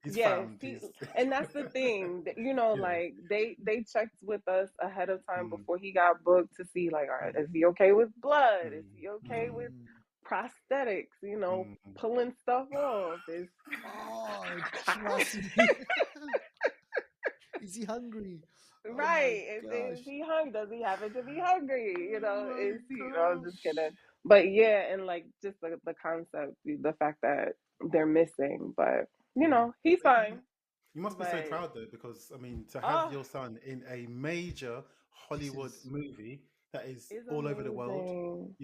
He's yes, found. He's and that's the thing that, yeah. like they checked with us ahead of time Mm, before he got booked to see, like, all right, is he okay with blood? Is mm, he okay mm, with Mm. prosthetics? mm. Pulling stuff off. Is Oh, trust me. Is he hungry? Oh my Right. Is gosh. he hungry? Does he happen to be hungry? Oh my Is he? I'm just gosh. kidding. But yeah, and like just the concept, the fact that they're missing. But Mm. he's But fine. you must be so But proud though, because I mean, to have oh, your son in a major This Hollywood is movie that is it's all over the world, amazing.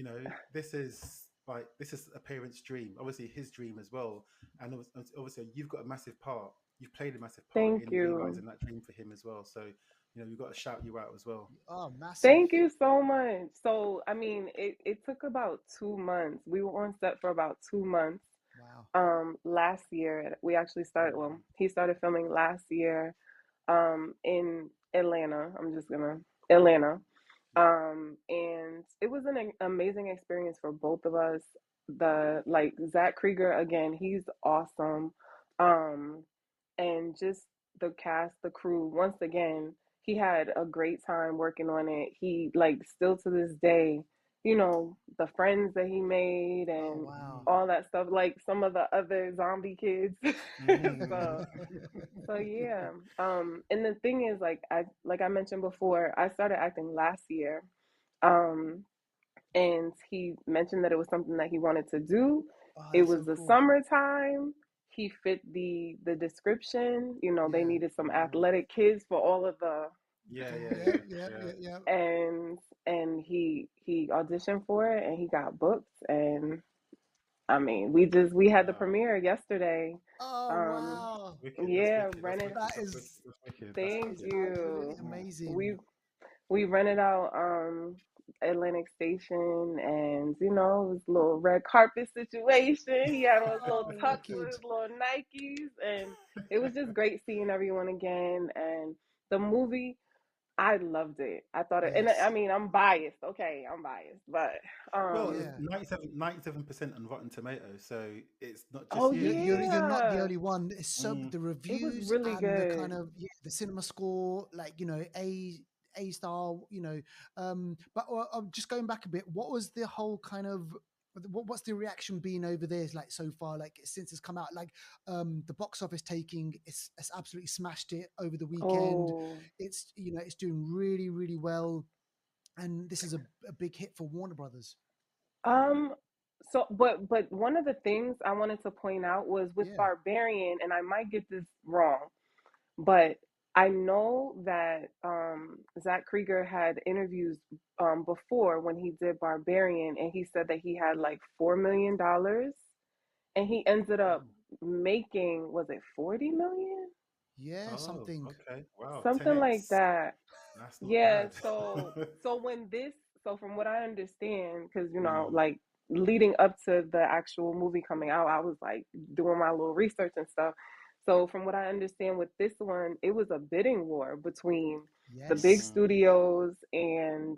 this is a parent's dream. Obviously, his dream as well, and obviously, you've got a massive part. You've played a massive part Thank in you. realizing that dream for him as well. So, we've got to shout you out as well. oh massive. Thank you so much. So I mean, it took about 2 months. We were on set for about 2 months. Wow. Last year we actually started. Well, he started filming last year. In Atlanta. I'm just gonna Atlanta. Yeah. And it was an amazing experience for both of us. The like Zack Cregger again, he's awesome. Um, and just the cast, the crew, once again, he had a great time working on it. He like still to this day, the friends that he made Oh and wow. all that stuff, like some of the other zombie kids. so Mm. so yeah. And the thing is, like I mentioned before, I started acting last year. Um and he mentioned that it was something that he wanted to do. Oh, It that's was so the cool. summertime. He fit the description. They Yeah. needed some Mm. athletic kids for all of the Yeah, yeah, Yeah, yeah, yeah, yeah. yeah, yeah. and he auditioned for it and he got booked. And I mean, we had the Wow. premiere yesterday. Oh Um, wow. Wicked. That's yeah, wicked. That's rented. wicked. That That's wicked. is That's wicked. That's Thank wicked. absolutely you. Mm. amazing. We rented out Atlantic Station, and it was a little red carpet situation. He had on his little Oh, tux with wicked. his little Nikes, and it was just great seeing everyone again. And the movie, I loved it. I thought it, and I Yes. mean, I'm biased. Okay, I'm biased, but Well, it's um, Yeah. 97% on Rotten Tomatoes, so it's not just oh you. You're not the yeah, only one. It's so Mm. the it was reviews really and the kind good. of the cinema score, like A star, But just going back a bit, what was the whole kind of what's the reaction been over there like so far, like since it's come out, like the box office taking, it's absolutely smashed it over the weekend. Oh, It's it's doing really really well, and this is a big hit for Warner Brothers. um, but one of the things I wanted to point out was with Yeah. Barbarian, and I might get this wrong, but I know that Zack Cregger had interviews before when he did Barbarian, and he said that he had like $4 million, and he ended Oh. up making, was it 40 million, Yeah, Oh, something. okay. Wow. something like 10x. that. That's not Yeah. bad. So from what I understand, because Mm. like leading up to the actual movie coming out, I was like doing my little research and stuff. So from what I understand with this one, it was a bidding war between the big Yes. Mm. studios and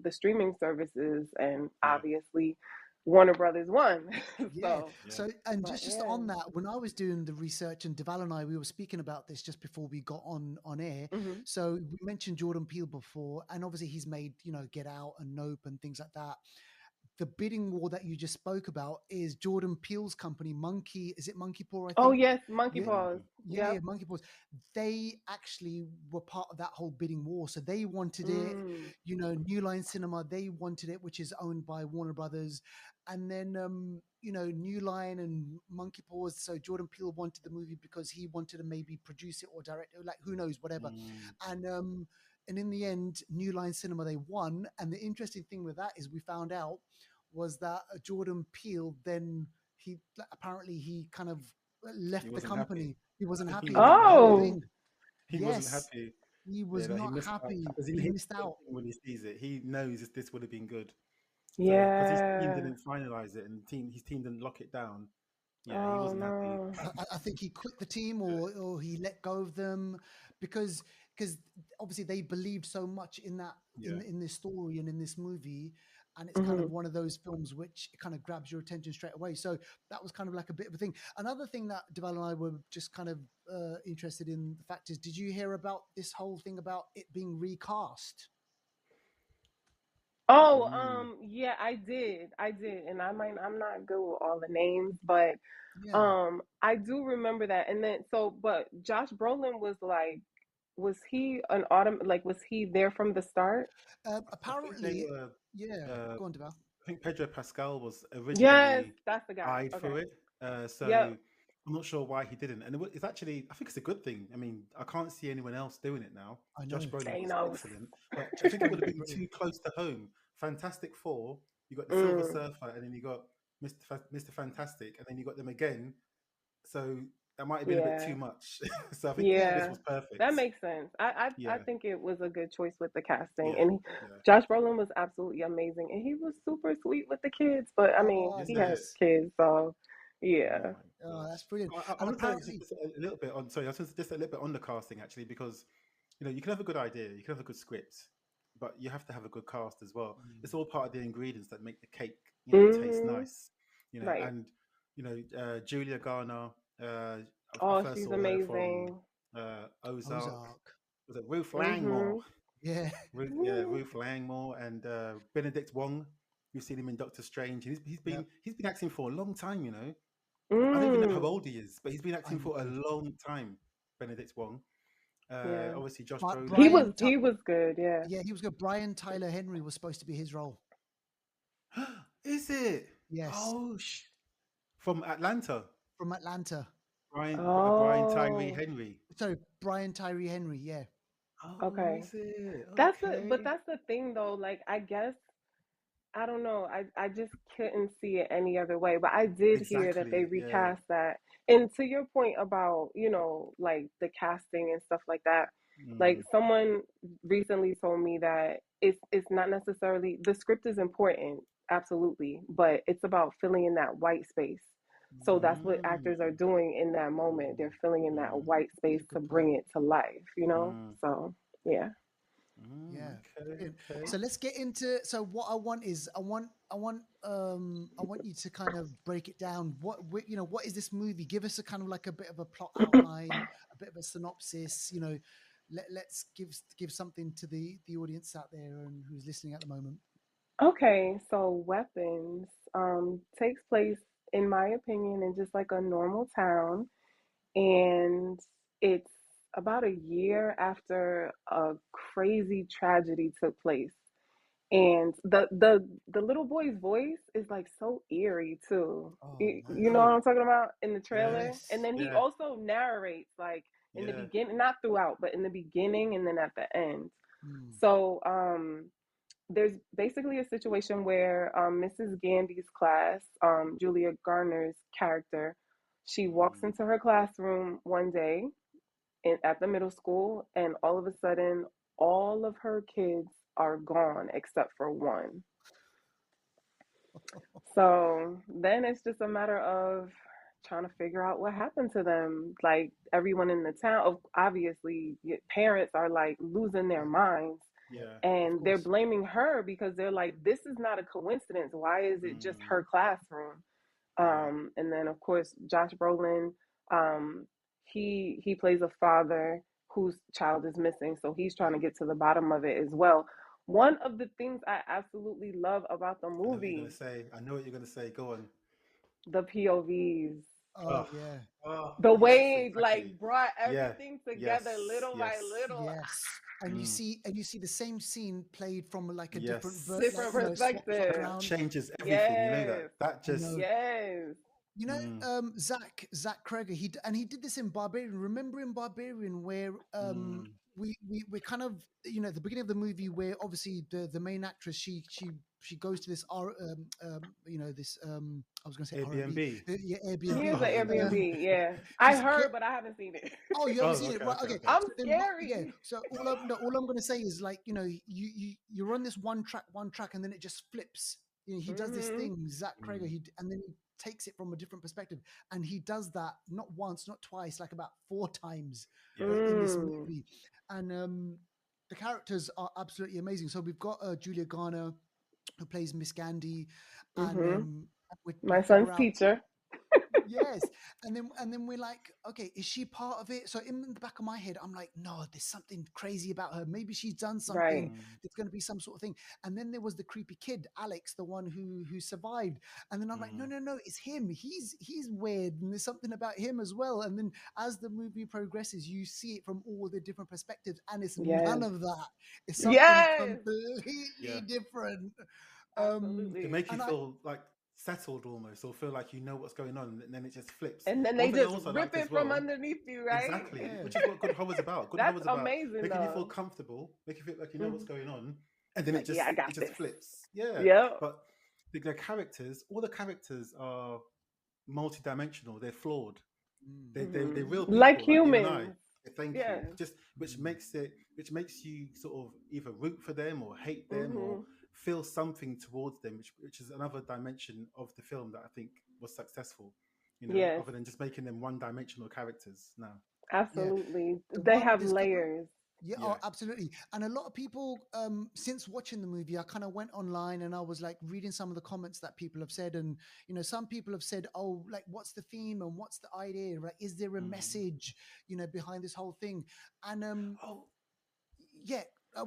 the streaming services, and Yeah. obviously Warner Brothers won. Yeah. So, Yeah. So, and but just yeah. on that, when I was doing the research, and Deval and I, we were speaking about this just before we got on air. Hmm. So we mentioned Jordan Peele before, and obviously he's made Get Out and Nope and things like that. The bidding war that you just spoke about is Jordan Peele's company, Monkey. Is it Monkey Paw? I Oh think. yes, Monkey Yeah, Paws. Mm. yeah, Yep. Monkey Paws. They actually were part of that whole bidding war. So they wanted it. Mm. New Line Cinema, they wanted it, which is owned by Warner Brothers. And then, New Line and Monkey Paws. So Jordan Peele wanted the movie because he wanted to maybe produce it or direct it, like who knows, whatever. Mm. And in the end, New Line Cinema, they won. And the interesting thing with that is we found out was that Jordan Peele then apparently he kind of He left the wasn't happy. company. He wasn't He happy, and that wasn't was the whole happy. Oh, thing. He wasn't Yes, happy. he Yeah, was that he not missed out happy. because He he missed out. when he sees it, he knows this would have been good. So because his team yeah. didn't finalize it and his team didn't lock it down, yeah, he Oh wasn't happy. no. I think he quit the team, or he let go of them because obviously they believed so much in that Yeah. in this story and in this movie, and it's kind Hmm. of one of those films which kind of grabs your attention straight away. So that was kind of like a bit of a thing. Another thing that Deval and I were just kind of interested in the fact is, did you hear about this whole thing about it being recast? Oh, Mm. yeah, I did, and I'm not good with all the names, but Yeah. I do remember that. And then but Josh Brolin was like, was he an like, was he there from the start? I think they Apparently, were. yeah. Uh, Go on, Deval. I think Pedro Pascal was Yes, originally that's the guy. eyed Okay. for it. So Yep. I'm not sure why he didn't. And it's actually, I think it's a good thing. I mean, I can't see anyone else doing it now. I Josh know. Brolin was Thanos. excellent, but I think it would have been Brilliant. too close to home. Fantastic Four, you got the Silver Mm, Surfer, and then you got Mr. Fantastic, and then you got them again. So that might have been a bit too yeah. much. So I think this Yeah. was That perfect. makes sense. I Yeah, think it was a good choice with the casting. yeah, And yeah. Josh Brolin was absolutely amazing. And he was super sweet with the kids. But I mean, Oh, Yes, he has nice. kids, so oh yeah. my Oh, gosh. that's brilliant. I And want to say apparently, just a little bit on. Sorry, I was just a little bit on the casting actually, because you can have a good idea, you can have a good script, but you have to have a good cast as well. It's all part of the ingredients that make the cake, taste Hmm. nice. Right. And Julia Garner. I Oh, first she's saw her from amazing. Ozark. Ozark. Was it Ruth Langmore? Mm-hmm. Yeah. Ruth Langmore and Benedict Wong. You've seen him in Doctor Strange. Yep. He's been acting for a long time. You know, I don't even know how Mm. old he is, but he's been I acting for a know. long time. Benedict Wong. Yeah. Obviously Josh But Brolin. Brian, He was good. Yeah. yeah, he was good. Brian Tyler Henry was supposed to be his role. Is it? Yes, Oh, from Atlanta. from Atlanta. Brian Tyree Oh. Henry. Sorry, Brian Tyree Henry. Yeah. Oh, Okay. is it? But Okay. that's the thing though. Like, I guess I don't know. I just couldn't see it any other way. But I did hear that they Exactly. Yeah. recast that. And to your point about, like the casting and stuff like that, like Mm, someone recently told me that it's not necessarily the script is important, absolutely, but it's about filling in that white space. So that's what mm, actors are doing in that moment. mm, They're filling in that mm, white Yeah, space to good point. bring it to life. mm, So yeah. Yeah. okay. Brilliant. Okay. So let's get into. So what I want is I want you to kind of break it down. What is this movie? Give us a kind of like a bit of a plot outline, a bit of a synopsis. Let's give something to the audience out there and who's listening at the moment. Okay, so Weapons takes place, in my opinion, in just like a normal town, and it's about a year after a crazy tragedy took place. And the little boy's voice is like so eerie too. Oh You man. know Oh, what I'm talking about in the yeah. trailer? And Yes. then he Yeah. also narrates like in the Yeah. beginning, not throughout, but in the beginning and then at the end. Mm. So there's basically a situation where Mrs. Gandy's class, Julia Garner's character, she walks Mm, into her classroom one day at the middle school, and all of a sudden, all of her kids are gone except for one. So then it's just a matter of trying to figure out what happened to them. Like everyone in the town, obviously, parents are like losing their Yeah. minds, yeah. Of and they're course. blaming her because they're like, this is not a coincidence. Why is it just Mm, her classroom? yeah. And then of course Josh Brolin, um, he plays a father whose child is missing, so he's trying to get to the bottom of it as well. One of the things I absolutely love about the I know what you're gonna movie, say. I know what you're gonna say. Go on. the POVs, Oh Oh, yeah. oh, the yes, way it exactly. like brought Yeah. everything together Yes. little by Yes. little. Yes. And you Mm, see the same scene played from like a different yes. Different swapped perspective. around. Changes everything. You know that. Yes, That I just. know. yes. Mm, Zack Cregger, he did this in Barbarian. Remember in Barbarian where mm, we kind of at the beginning of the movie where obviously the main actress she goes to this this I was going to say R&B, Airbnb. yeah, He Airbnb. is an Oh yeah, yeah. Airbnb. Yeah, I She's heard, but I haven't seen it. Oh, you haven't Oh, seen it, okay, right? okay, Okay. okay. I'm So then what? Yeah. scary. So all I'm going to say is like you run this one track, and then it just flips. He does this Hmm. thing, Zack Cregger. Mm, And then he takes it from a different perspective, and he does that not once, not twice, like about 4 times yeah. in this Mm. movie, and the characters are absolutely amazing. So we've got Julia Garner who plays Miss Gandhi, and Hmm. we My figure son's out. teacher. Yes, and then we're like, okay, is she part of it? So in the back of my head, I'm like, no, there's something crazy about her. Maybe she's done something. Right. Mm, There's going to be some sort of thing. And then there was the creepy kid, Alex, the one who survived. And then I'm like, no, mm, no, no, it's him. He's weird, and there's something about him as well. And then as the movie progresses, you see it from all the different perspectives, and it's none Yes. of that. It's something Yes. yeah. completely different. They Absolutely. make you And I feel like settled almost, or feel like you know what's going on, and then it just flips. And then they One thing I just also rip liked as it from well, underneath you, right? exactly, yeah, which is what good horror's about. Good That's horror's about amazing, making you feel though. comfortable, make you feel like you know what's Hmm. going on, and then Like, yeah, I got it just this. flips. Yeah, Yep. but the characters, all the characters are multi-dimensional. They're flawed. mm, They're real Like people like you and I. humans. Thank you. Yes. Just which makes you sort of either root for them or hate them or Hmm. feel something towards them, which is another dimension of the film that I think was successful. Yes. Other than just making them one-dimensional characters. No. yeah. Absolutely. The They one have there's a couple layers. Yeah, Yeah. oh, absolutely. And a lot of people, since watching the movie, I kind of went online and I was like reading some of the comments that people have said. And, some people have said, oh, like, what's the theme and what's the idea? Right? Is there a Mm. message, behind this whole thing? And, Oh yeah,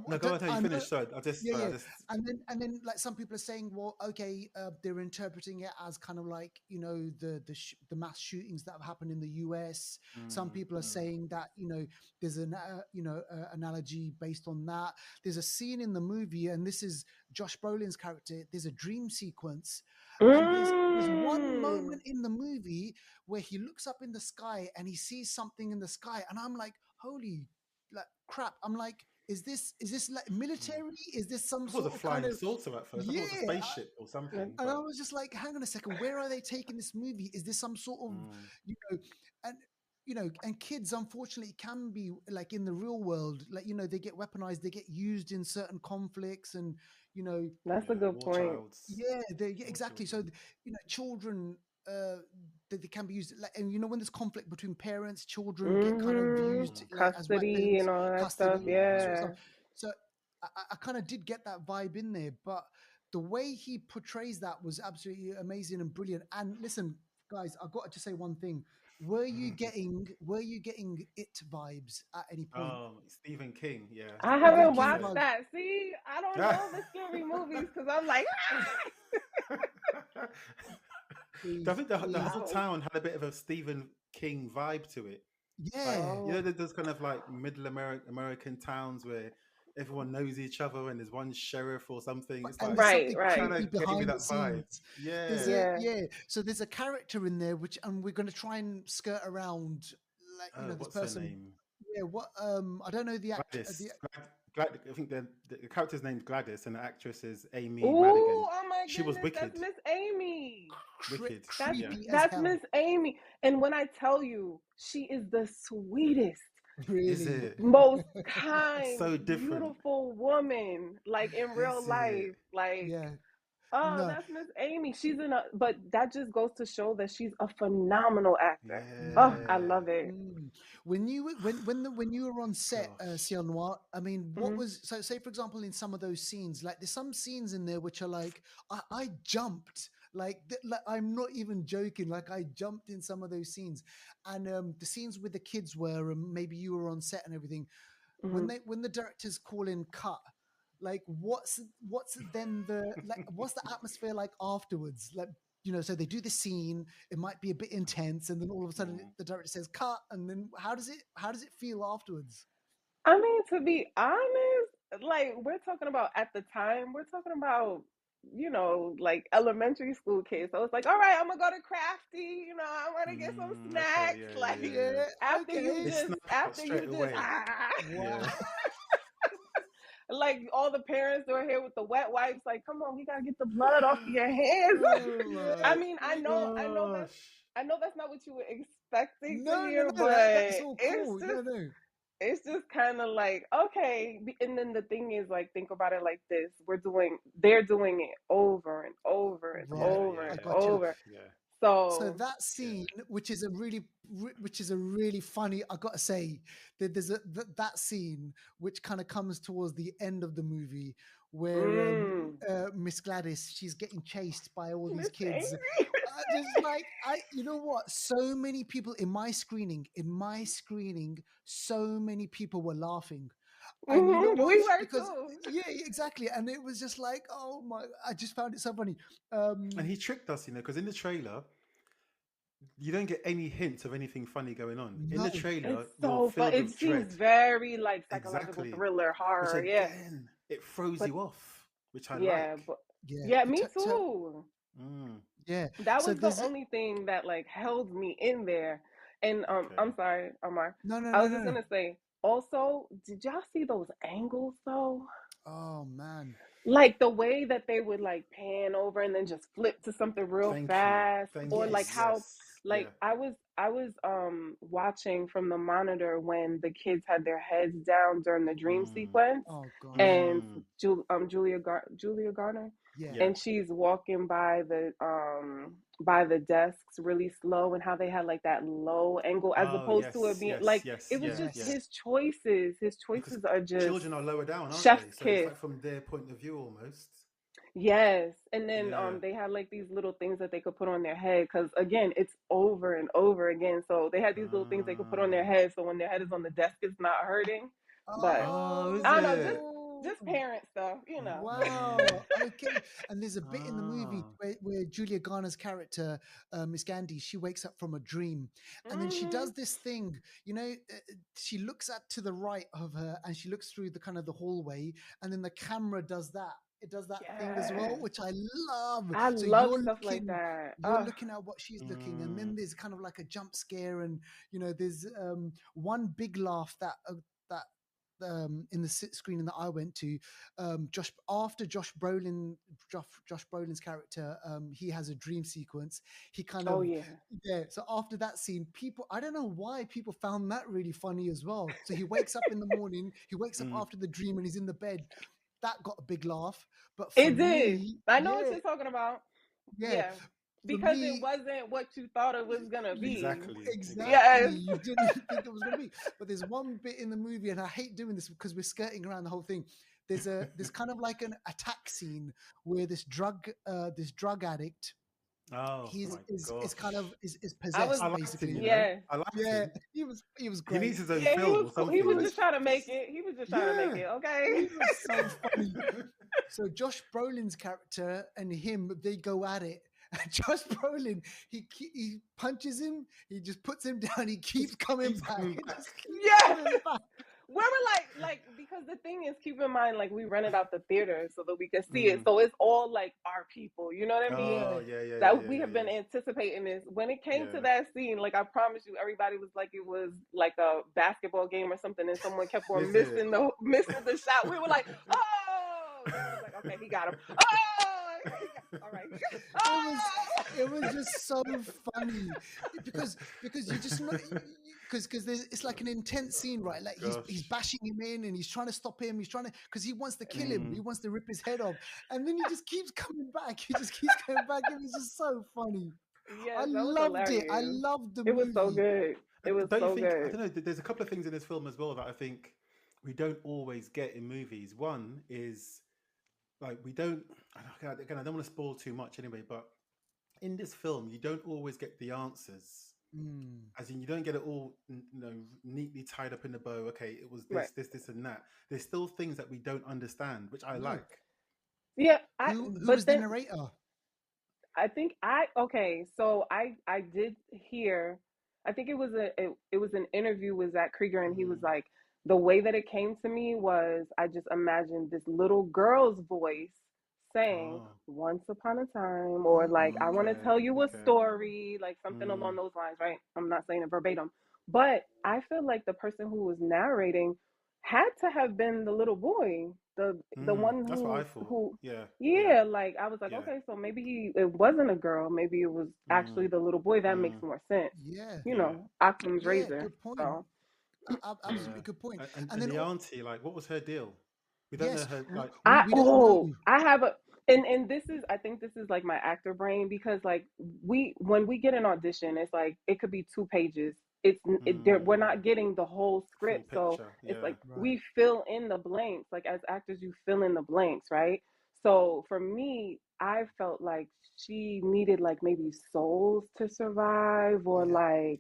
no, I go don't, on. How you I know. finish? Sorry, Yeah, I yeah, just. and then like some people are saying, well, okay, they're interpreting it as kind of like the mass shootings that have happened in the U.S. Some Mm, people are mm. saying that there's an analogy based on that. There's a scene in the movie, and this is Josh Brolin's character. There's a dream sequence, and there's one Mm. moment in the movie where he looks up in the sky and he sees something in the sky, and I'm like, holy, like crap! I'm like, is this like Mm. military? Is this some I thought it was sort a of kind flying of saucer at first. I thought it was a yeah? spaceship or something. And I But was just like, hang on a second, where are they taking this movie? Is this some sort of mm, you know, and and kids unfortunately can be like in the real world, like they get weaponized, they get used in certain conflicts, and you know, That's a yeah, good war point. childs, yeah, yeah, war exactly. So children. children. They can be used like, and when there's conflict between parents, children get kind of used Mm, like as Custody weapons, and all that stuff. custody, that sort of stuff. Yeah. So I kind of did get that vibe in there, but the way he portrays that was absolutely amazing and brilliant. And listen, guys, I've got to just say one thing: were you getting it vibes at any point? Stephen King. Yeah, I Stephen haven't King watched 100%. vibes? that. See, I don't know the scary movies because I'm like, I Please, think the please, whole oh, town had a bit of a Stephen King vibe to it. Like, yeah. oh, there's kind of like middle American towns where everyone knows each other and there's one sheriff or something. It's And like there's right, something kind right. creepy of gave me behind the that vibe. scenes. There's Yeah. a Yeah. yeah. So there's a character in there which, and we're going to try and skirt around, like this What's her person. name? Yeah, what I don't know the act. Gladys. I think the character's name's Gladys and the actress is Ooh, Amy Radigan. oh my She was goodness, that's wicked. Miss Amy. Wicked. That's Yeah. Creepy as that's hell. Miss Amy. And when I tell you, she is the sweetest, Is Really. it? most kind, So different. beautiful woman, like in real Is it? life. Like, Yeah. oh, No. that's Miss Amy. She's in a, but that just goes to show that she's a phenomenal actor. Oh, I Yeah. love it. Mm. When you when you were on set, Gosh. Ciel Noir, I mean, what Hmm. was so? Say for example, in some of those scenes, like there's some scenes in there which are like I jumped, like I'm not even joking, like I jumped in some of those scenes, and the scenes with the kids were maybe you were on set and everything. Hmm. When the directors call in cut, like what's then the like what's the atmosphere like afterwards, like so they do the scene, it might be a bit intense, and then all of a sudden Mm. the director says cut, and then how does it feel afterwards? I mean, to be honest, like we're talking about at the time, we're talking about, like elementary school kids. So it's like, all right, I'm gonna go to Crafty, I'm gonna get some Mm. Okay. snacks. Yeah. Yeah. Like Yeah. Yeah. Yeah, after you okay. They just snap out after straight you just away. Wow. Yeah. like all the parents who are here with the wet wipes, like, come on, we gotta get the blood off your hands. Oh Yeah, I my mean, gosh. I know that's not what you were expecting to no, no, hear, no, but that's all it's cool. just No, no. it's just kind of like, okay. And then the thing is, like, think about it like this: they're doing it over and over and Right, Yeah. over Yeah. I and Yeah. got you. over. Yeah. So So, that Yeah. scene, which is a really funny, I gotta say, there's that scene which kind of comes towards the end of the movie, where mm, Miss Gladys, she's getting chased by all these Miss kids. Amy. Just like you know what? So many people in my screening, so many people were laughing. And you know Mhm, what? we were Because too. yeah, exactly. And it was just like, oh my! I just found it so funny. And he tricked us, because in the trailer, you don't get any hint of anything funny going on. In No, the trailer, It's you're so fun. filled It with seems dread. very like psychological Exactly. thriller Which horror. Yeah, again, it throws but you off, which I yeah, like. but yeah, yeah, me too. Mm. yeah. That So was the there's only thing that like held me in there. And Okay. I'm sorry, Amar. no, no, I no, was no, just no. gonna say, also, did y'all see those angles though? Oh man, Like the way that they would like pan over and then just flip to something real Thank you. fast, Thank or you. like yes, how, Yes. like Yeah. I was watching from the monitor when the kids had their heads down during the dream Mm. sequence, oh gosh, and Mm. Julia Garner, yeah, Yeah. and she's walking by by the desks really slow, and how they had like that low angle as Oh opposed to it yes, being yes, like, yes, it was yeah, just yeah. Yes. his choices. His Because choices are just children are lower down, aren't chef's they? So it's kiss. like from their point of view almost. Yes, and then Yeah. they had like these little things that they could put on their head, because again, it's over and over again. So they had these little things they could put on their Ah. head, so when their head is on the desk, it's not hurting. But Oh, is I don't know, it? just parent stuff, you know. Wow. Okay. And there's a bit in the movie Ah. where Julia Garner's character, Miss Gandhi, she wakes up from a dream, and then she Hmm. does this thing. She looks at to the right of her, and she looks through the kind of the hallway, and then the camera does that. It does that thing as well, Yes, which I love. I So love stuff like that. you're looking at what she's looking, and Mm. then there's kind of like a jump scare, and there's one big laugh that in the sit screening that I went to, Josh Brolin's character, he has a dream sequence. He kind Oh of yeah. yeah. So after that scene, I don't know why people found that really funny as well. So he wakes up in the morning, he wakes up Mm. after the dream, and he's in the bed. That got a big laugh. But for It did. me, I know what yeah, you're talking about. yeah, Yeah. for Because it me, wasn't what you thought it was gonna be. Exactly. exactly. Yes. You didn't think it was going to be. But there's one bit in the movie, and I hate doing this because we're skirting around the whole thing. There's kind of like an attack scene where this drug addict, Oh he's my is kind of gosh. is I possessed was I liked him, basically. yeah. I liked Yeah, him. he was He needs great. his own Yeah, he film was or cool. He something. was He just trying to make it. He was just trying to make Yeah. it, okay? He was so funny. So Josh Brolin's character and him, they go at it. And Josh Brolin, he punches him. He just puts him down. He keeps coming Keeps back. coming He back. just keeps Yeah. coming back. Where we're like, because the thing is, keep in mind, like, we rented out the theater so that we could see it. Mm. So it's all like our people, you know what I mean? Oh Yeah, yeah, yeah, yeah, That yeah, we yeah, have yeah. been anticipating this. When it came to Yeah. that scene, like, I promise you, everybody was like, it was like a basketball game or something, and someone kept on Is it? missing the shot. We were like, oh, then it was like, okay, he got him. Oh, all right. it was Oh, just so funny because you just know because it's like an intense scene, right? Like he's Gosh. bashing him in, and he's trying to stop him. He's trying to because he wants to kill him. He Mm. wants to rip his head off, and then he just keeps coming back. He just keeps coming back. It was just so funny. I yes, that was loved it. I hilarious. loved the It was so movie. good. It was Don't you so think? I good. don't know. There's a couple of things in this film as well that I think we don't always get in movies. One is like we don't. Again, I don't want to spoil too much anyway, but in this film, you don't always get the answers. Mm. As in, you don't get it all, neatly tied up in a bow. Okay, it was Right. this, and that. There's still things that we don't understand, which I No. like. Yeah, Who but was the then narrator? I think okay, so I did hear, I think it was an interview with Zack Cregger, and he was Mm. like, the way that it came to me was, I just imagined this little girl's voice saying Oh, once upon a time, or like, I want to okay, tell you a okay. story, like something along Mm. those lines, right? I'm not saying it verbatim, but I feel like the person who was narrating had to have been the little boy, the one That's what I thought. who Yeah, yeah, yeah, like I was like, yeah. okay, so maybe it wasn't a girl, maybe it was Mm. actually the little boy. That makes Mm. more sense. Yeah, You Yeah, know, Occam's yeah, razor. good point. So Absolutely yeah. good point. And And then the auntie, like, what was her deal? We don't know yes, her. Like, we don't know. I have a and this is, I think this is like my actor brain, because like when we get an audition, it's like it could be 2 pages. We're mm, not getting the whole full script, so picture. it's Yeah. like Right. we fill in the blanks. Like, as actors, you fill in the blanks, right? So for me, I felt like she needed like maybe souls to survive, or Yeah. like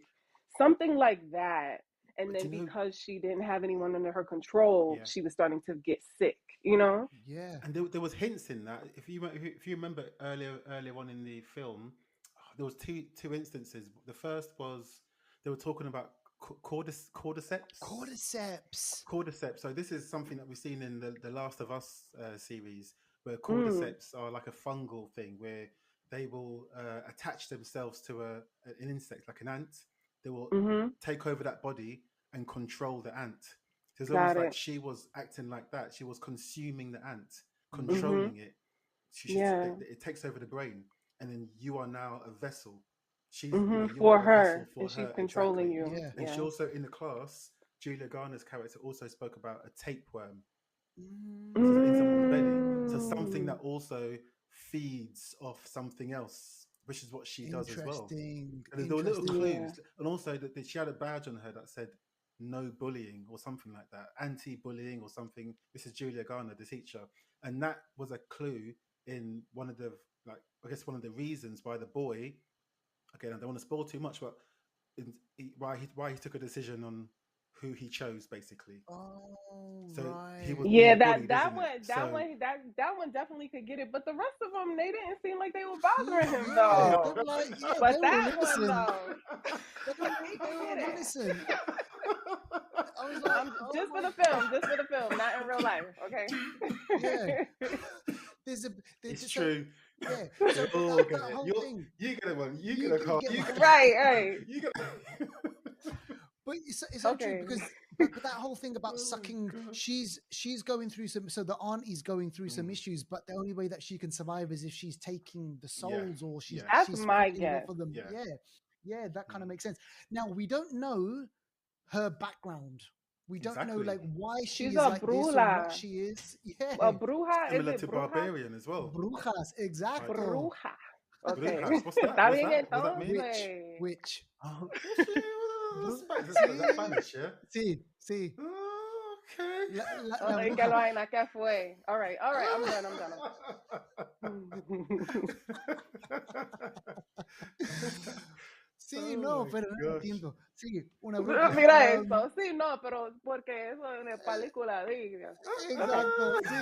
something like that. And But then you know, because she didn't have anyone under her control, yeah. she was starting to get sick, you know? Yeah. And there was hints in that. If you remember earlier on in the film, there was two instances. The first was they were talking about cordyceps. Cordyceps. Cordyceps. So this is something that we've seen in the Last of Us series, where Mm, cordyceps are like a fungal thing where they will attach themselves to an insect, like an ant. They will mm-hmm. take over that body and control the ant. So it's almost Got like it. she was acting like that. She was consuming the ant, Mm. Mm-hmm. controlling it. Yeah. It takes over the brain, and then you are now a vessel. Mm-hmm. You're For a vessel her. for And she's her, controlling exactly. you. Yeah. And she Yeah. also, in the class, Julia Garner's character also spoke about a tapeworm, so in someone's belly. So something Mm. that also feeds off something else which is what she does as well. Interesting. And there were little Interesting. clues, and also that she had a badge on her that said "No bullying" or something like that, anti-bullying or something. This is Julia Garner, the teacher, and that was a clue in one of the one of the reasons why the boy. Again, I don't want to spoil too much, but why he took a decision on who he chose, basically. Oh, So right. he was Yeah, being bullied, that isn't one, it? that one definitely could get it. But the rest of them, they didn't seem like they were bothering him Yeah, though. they were like, yeah, But they were that one innocent. though, They were he could get it. innocent. I was like, oh Just for my the film, not in real life. Okay. Yeah. There's It's true. Yeah. We're So all that gonna whole it. thing. You get one. You You get a can car. get You one. get Right. You get. But it's not true Okay. because but that whole thing about Oh, sucking, God. she's going through some. So the auntie's going through some issues, but the only way that she can survive is if she's taking the souls or she's Yeah. That's she's my feeding off guess. of them. Yeah. Yeah, that kind of Mm. makes sense. Now we don't know her background. We don't know Exactly. like why she She's is a like this or brula. what she is. Yeah, A bruja, is Similar it to bruja? Barbarian as well. brujas, exacto. Bruja. Okay. Brujas. What's that? Está What's bien that? What does that entonces. mean? Witch. Oh, that's Spanish, yeah. Sí. Okay. La Okay, que bruja. lo vaina, ¿qué fue? All right, I'm done. Sí, Oh no, my pero no gosh. entiendo. Sí, una bruja. Mira eso, sí, no, pero porque eso es una película, diga. Exacto, sí.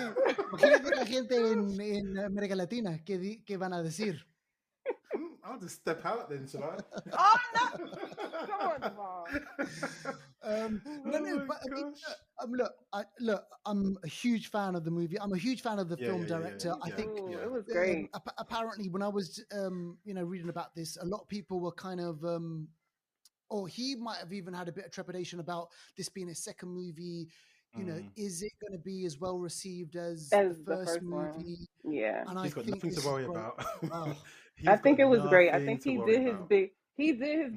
Imagínate la gente en América Latina, ¿qué van a decir? I'll just step out then, shall I? Oh no! Come on, Devon. No, but look, I'm a huge fan of the movie. I'm a huge fan of the film director. I think Ooh, it was great. Apparently, when I was reading about this, a lot of people were kind of or he might have even had a bit of trepidation about this being a second movie. You know, is it going to be as well received as the first movie? One. Yeah. And He's got nothing to worry about. I think it was great. I nothing think to he worry did his about.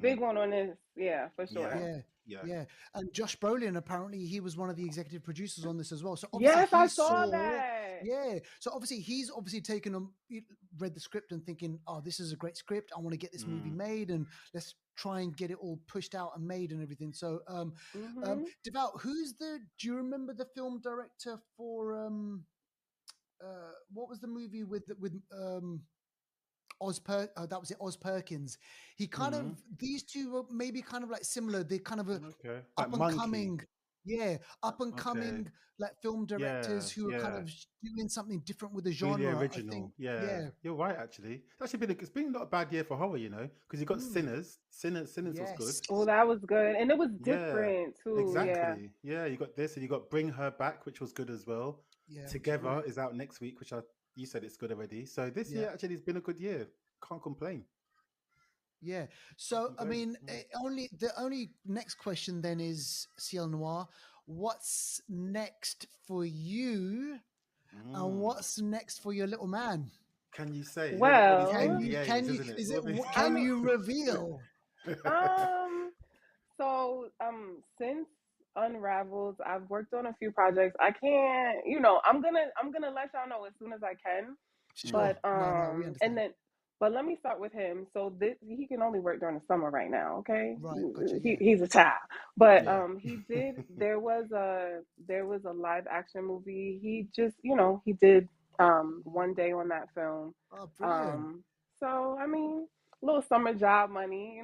big one on this. Yeah, for sure. Yeah. And Josh Brolin, apparently he was one of the executive producers on this as well. So yes, I saw that. Yeah. So he's taken read the script and thinking, oh, this is a great script. I want to get this movie made and let's try and get it all pushed out and made and everything. So Devout, do you remember the film director for what was the movie with that was it, Oz Perkins. He kind of, these two were maybe kind of like similar. They're kind of up and coming, like film directors who are kind of doing something different with the genre. Really original. I think. Yeah, you're right. Actually, it's been not a bad year for horror, because you got Sinners. Sinners was good. Oh, that was good, and it was different too. Exactly. Yeah, you got this, and you got Bring Her Back, which was good as well. Yeah, Together is out next week, which you said it's good already. So this year actually has been a good year. Can't complain. Yeah. So I mean, the only next question then is Ciel Noir. What's next for you, and what's next for your little man? Can you say? Well, can you reveal? So since Unravels, I've worked on a few projects. I can't, I'm gonna let y'all know as soon as I can. Sure. But and then, but let me start with him. So he can only work during the summer right now. Okay, right? Gotcha, he's a child. But he did. There was a live action movie. He just, he did one day on that film. Oh, brilliant. So I mean, little summer job money,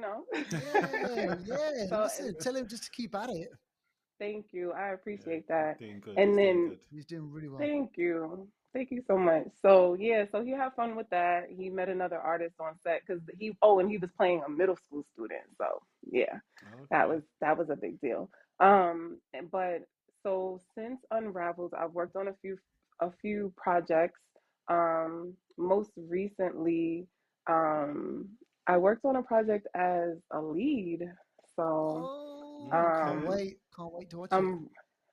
Yeah. So, listen, tell him just to keep at it. Thank you. I appreciate that. Doing good. And then he's doing really well. Thank you so much. So so he had fun with that. He met another artist on set because and he was playing a middle school student. So that was a big deal. But so since Unravels, I've worked on a few projects. Most recently, I worked on a project as a lead. So can't wait to watch it.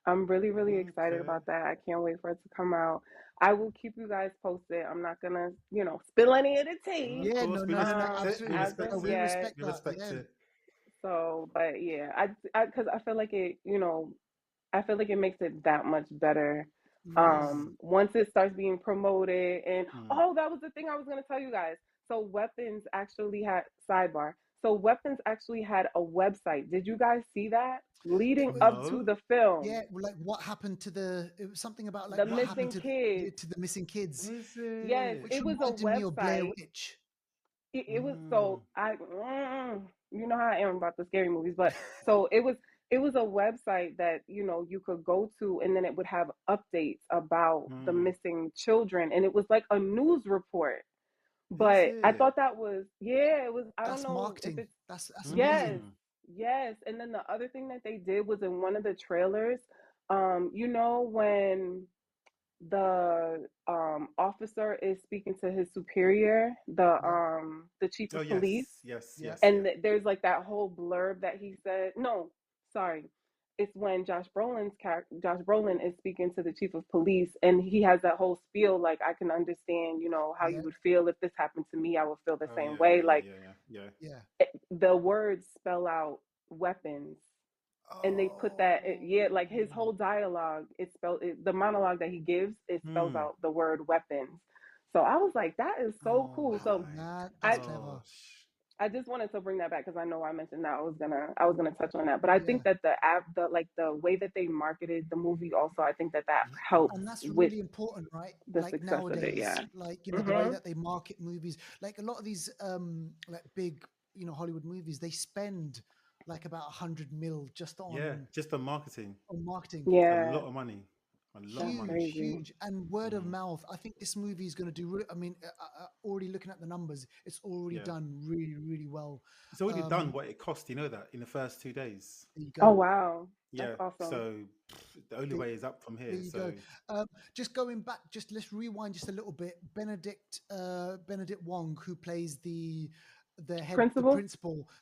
I'm really, really excited about that. I can't wait for it to come out. I will keep you guys posted. I'm not gonna, spill any of the tea. Yeah, no, absolutely. We respect that. So, but because I feel like it, I feel like it makes it that much better. Once it starts being promoted, and that was the thing I was gonna tell you guys. So Weapons actually had sidebar. So Weapons actually had a website. Did you guys see that? Leading up to No. the film. Yeah, like what happened to it was something about like The what happened missing kids. to the missing kids, Is Yes, it? which it was a reminded me of Blair website. Witch. It was so you know how I am about the scary movies, but so it was a website that you could go to, and then it would have updates about the missing children, and it was like a news report. But I thought that was it was I That's don't know marketing. if it's That's yes, amazing. yes. And then the other thing that they did was in one of the trailers, when the officer is speaking to his superior, the chief of police, yes. and there's like that whole blurb that he said. No, sorry, it's when Josh Brolin is speaking to the chief of police, and he has that whole spiel like, I can understand, how you would feel if this happened to me. I would feel the same way. Yeah. The words spell out weapons. And they put that, like his whole dialogue, the monologue that he gives, it spells out the word weapons. So I was like, that is so cool. So that's clever. I just wanted to bring that back because I know I mentioned that I was gonna touch on that, but I think that the way that they marketed the movie also, I think that helps, and that's with really important, right? the Like success nowadays, of it, yeah. like the way that they market movies, like a lot of these like big Hollywood movies, they spend like about 100 mil just on marketing. Yeah, It's a lot of money. Huge, and word of mouth. I think this movie is going to do. I mean, already looking at the numbers, it's already done really, really well. It's already done what it cost. You know that in the first 2 days. There you go. Oh wow, that's awesome. So the only way is up from here. There you go. Just going back, let's rewind just a little bit. Benedict Wong, who plays the head, principal.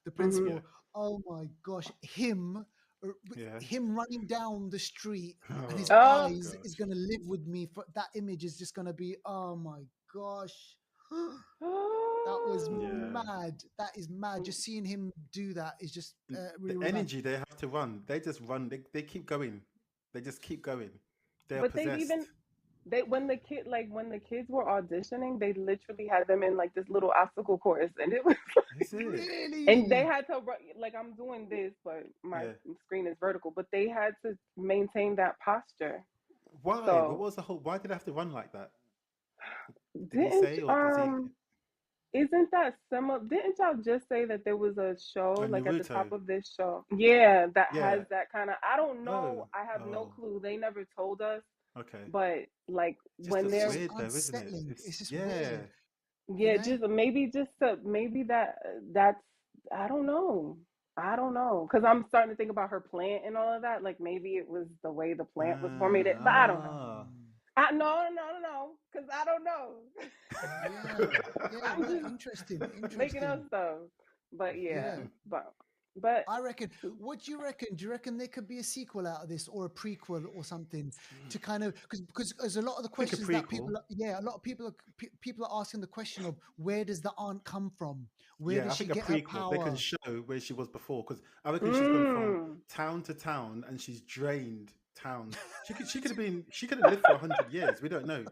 the principal. Oh my gosh, him running down the street and his eyes is going to live with me. For that image is just going to be, oh my gosh. That was mad. That is mad. Just seeing him do that is just really, the energy mad. They have to run. They just run. They keep going. They just keep going. They're possessed. When the kids were auditioning, they literally had them in like this little obstacle course, and it was really, and they had to run, like I'm doing this, but my screen is vertical, but they had to maintain that posture. Why? So, what was the whole? Why did they have to run like that? Did he say, or isn't that similar? Didn't y'all just say that there was a show like at the top of this show? Yeah, that has that kind of. I don't know. I have no clue. They never told us. Okay. But like just when they're weird, though, isn't it? It's just weird. Yeah, maybe that's I don't know. Because I'm starting to think about her plant and all of that. Like maybe it was the way the plant was formulated, but I don't know. No, because I don't know. I'm just interesting. Making up stuff. But but I reckon. What do you reckon? Do you reckon there could be a sequel out of this, or a prequel, or something to kind of because there's a lot of the questions that people, a lot of people are asking the question of where does the aunt come from? Where does she get her power? They can show where she was before, because I reckon she's gone from town to town and she's drained town. She could have lived for 100 years. We don't know.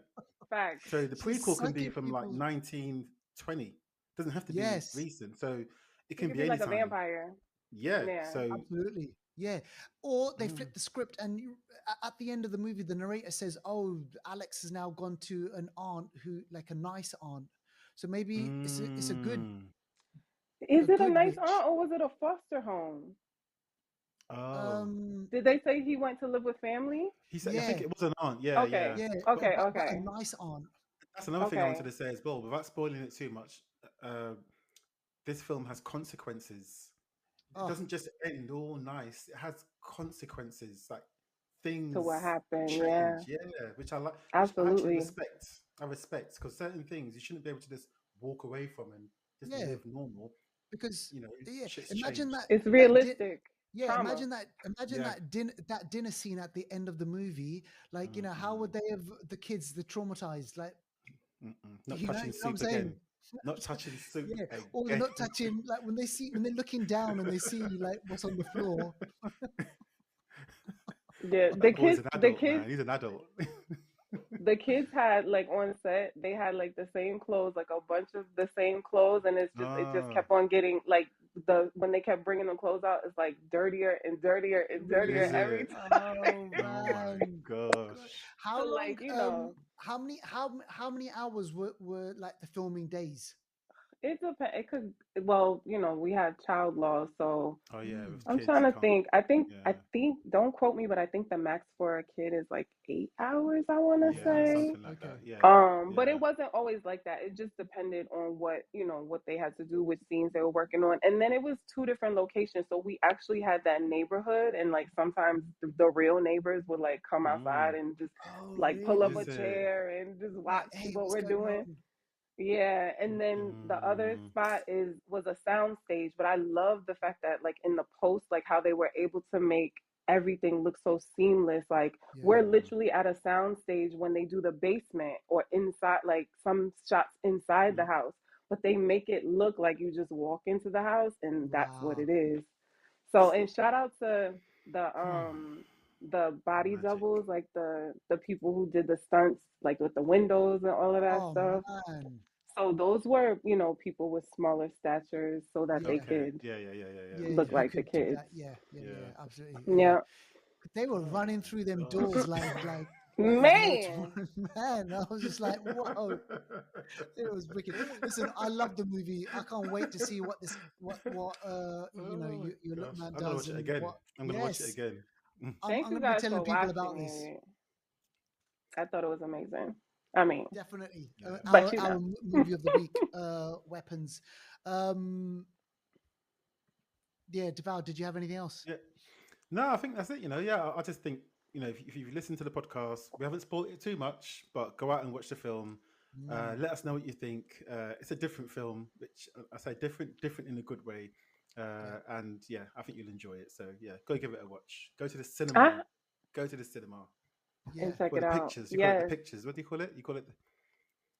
Facts. So the prequel can be from like 1920. It doesn't have to be recent. So it can be like anytime. a vampire. Yeah. So absolutely. Yeah. Or they flip the script, and at the end of the movie, the narrator says, "Oh, Alex has now gone to an aunt who, like a nice aunt." So maybe it's a good. Is it a nice aunt, or was it a foster home? Did they say he went to live with family? He said, I think it was an aunt. Yeah. Okay. Yeah. Okay. But a nice aunt. That's another thing I wanted to say as well, without spoiling it too much. This film has consequences. It doesn't just end all nice. It has consequences, like things to what happened. Change. Which I like. Absolutely. I respect, because certain things you shouldn't be able to just walk away from and just live normal. Because imagine that it's realistic. Trauma. Imagine that dinner scene at the end of the movie. Like how would they have the kids, the traumatized, like not touching soup again. Not touching soup. Or they're not touching, like when they're looking down and they see like what's on the floor. The kids, he's an adult. the kids had like on set, they had like the same clothes, like a bunch of the same clothes, and it just kept on getting like when they kept bringing the clothes out, it's like dirtier and dirtier and dirtier Is every it? time. Oh Oh my man. gosh. How So long? like, you know, How many hours were like the filming days? it depends. It could, well, you know, we have child law, so Oh yeah, with I'm kids trying you to can't. think. I Yeah. think, don't quote me, but I think the max for a kid is like 8 hours, I want to 8 Yeah, hours. say. something like Okay. that. Yeah. But Yeah. it wasn't always like that. It just depended on what, you know, what they had to do, which scenes they were working on. And then it was two different locations. So we actually had that neighborhood, and like sometimes the real neighbors would like come outside Mm. and just Oh like pull up a Is really? it? chair and just Like, watch hey, what what's we're going doing. on? Yeah, and then the other Mm. spot was a sound stage, but I love the fact that like in the post, like how they were able to make everything look so seamless. Like Yeah. we're Mm. literally at a sound stage when they do the basement or inside, like some shots inside the Mm. house, but they make it look like you just walk into the house and that's what Wow. it is. So, and shout out to Oh, the body magic. doubles, like the people who did the stunts, like with the windows and all of that Oh stuff. man. So those were, you know, people with smaller statures so that they Yeah. Okay. could Yeah, yeah, yeah, yeah, yeah. Yeah. look Yeah. Who like the could do kids. that? Yeah. Yeah. Yeah. Yeah. Absolutely. Yeah. Yeah. They were Oh running my through them gosh. doors like with no Man. tomorrow. Man, I was just like, whoa. It was wicked. Listen, I love the movie. I can't wait to see what you know Oh my your look gosh. man I'm gonna does watch it and again. what. I'm gonna watch it Yes, again. Mm. Thank I'm you gonna be guys telling for people watching about this. it. I thought it was amazing. I mean, Definitely. Yeah. but you Our know. movie of the week, Weapons. Yeah, Deval, did you have anything else? Yeah. No, I think that's it. Yeah, I just think if you listen to the podcast, we haven't spoiled it too much, but go out and watch the film. Let us know what you think. It's a different film, which I say different in a good way. Yeah. And yeah, I think you'll enjoy it. So yeah, go give it a watch. Go to the I cinema. Go to the cinema. Yeah. and check Well, it the out. pictures. You call it the Yes. pictures. What do you call it?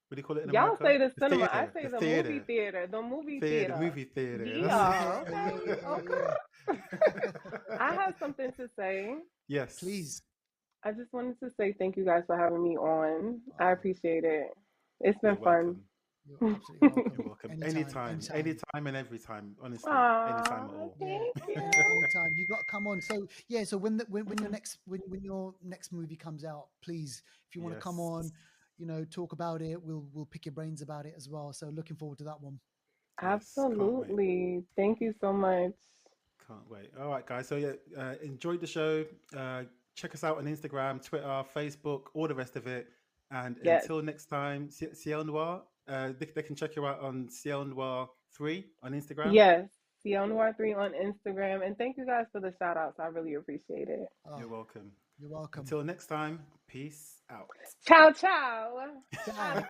What do you call it in Y'all America? say the The cinema. I theater. say The the movie theater. theater. The movie Theater. theater. Movie theater. That's Movie Yeah. theater. Okay. Yeah. Okay. I have something to say. Yes. Please. I just wanted to say thank you guys for having me on. I Oh, appreciate it. It's You're been fun. welcome. you're absolutely welcome. You're welcome. Anytime. Anytime and every time. Honestly, anytime at Aw, all. Yeah, thank you. anytime. You got to come on. So yeah, so when your next movie comes out, please, if you want to come on, Yes. talk about it. We'll pick your brains about it as well. So looking forward to that one. Yes. Can't wait. Absolutely. Thank you so much. Can't wait. All right, guys. So yeah, enjoyed the show. Check us out on Instagram, Twitter, Facebook, all the rest of it. And Yes. until next time, Ciel Noir. They can check you out on Ciel Noir 3 on Instagram. Yes. Ciel Noir 3 on Instagram. And thank you guys for the shout outs. I really appreciate it. Oh, You're welcome. you're welcome. Until next time, peace out. Ciao, ciao. Ciao.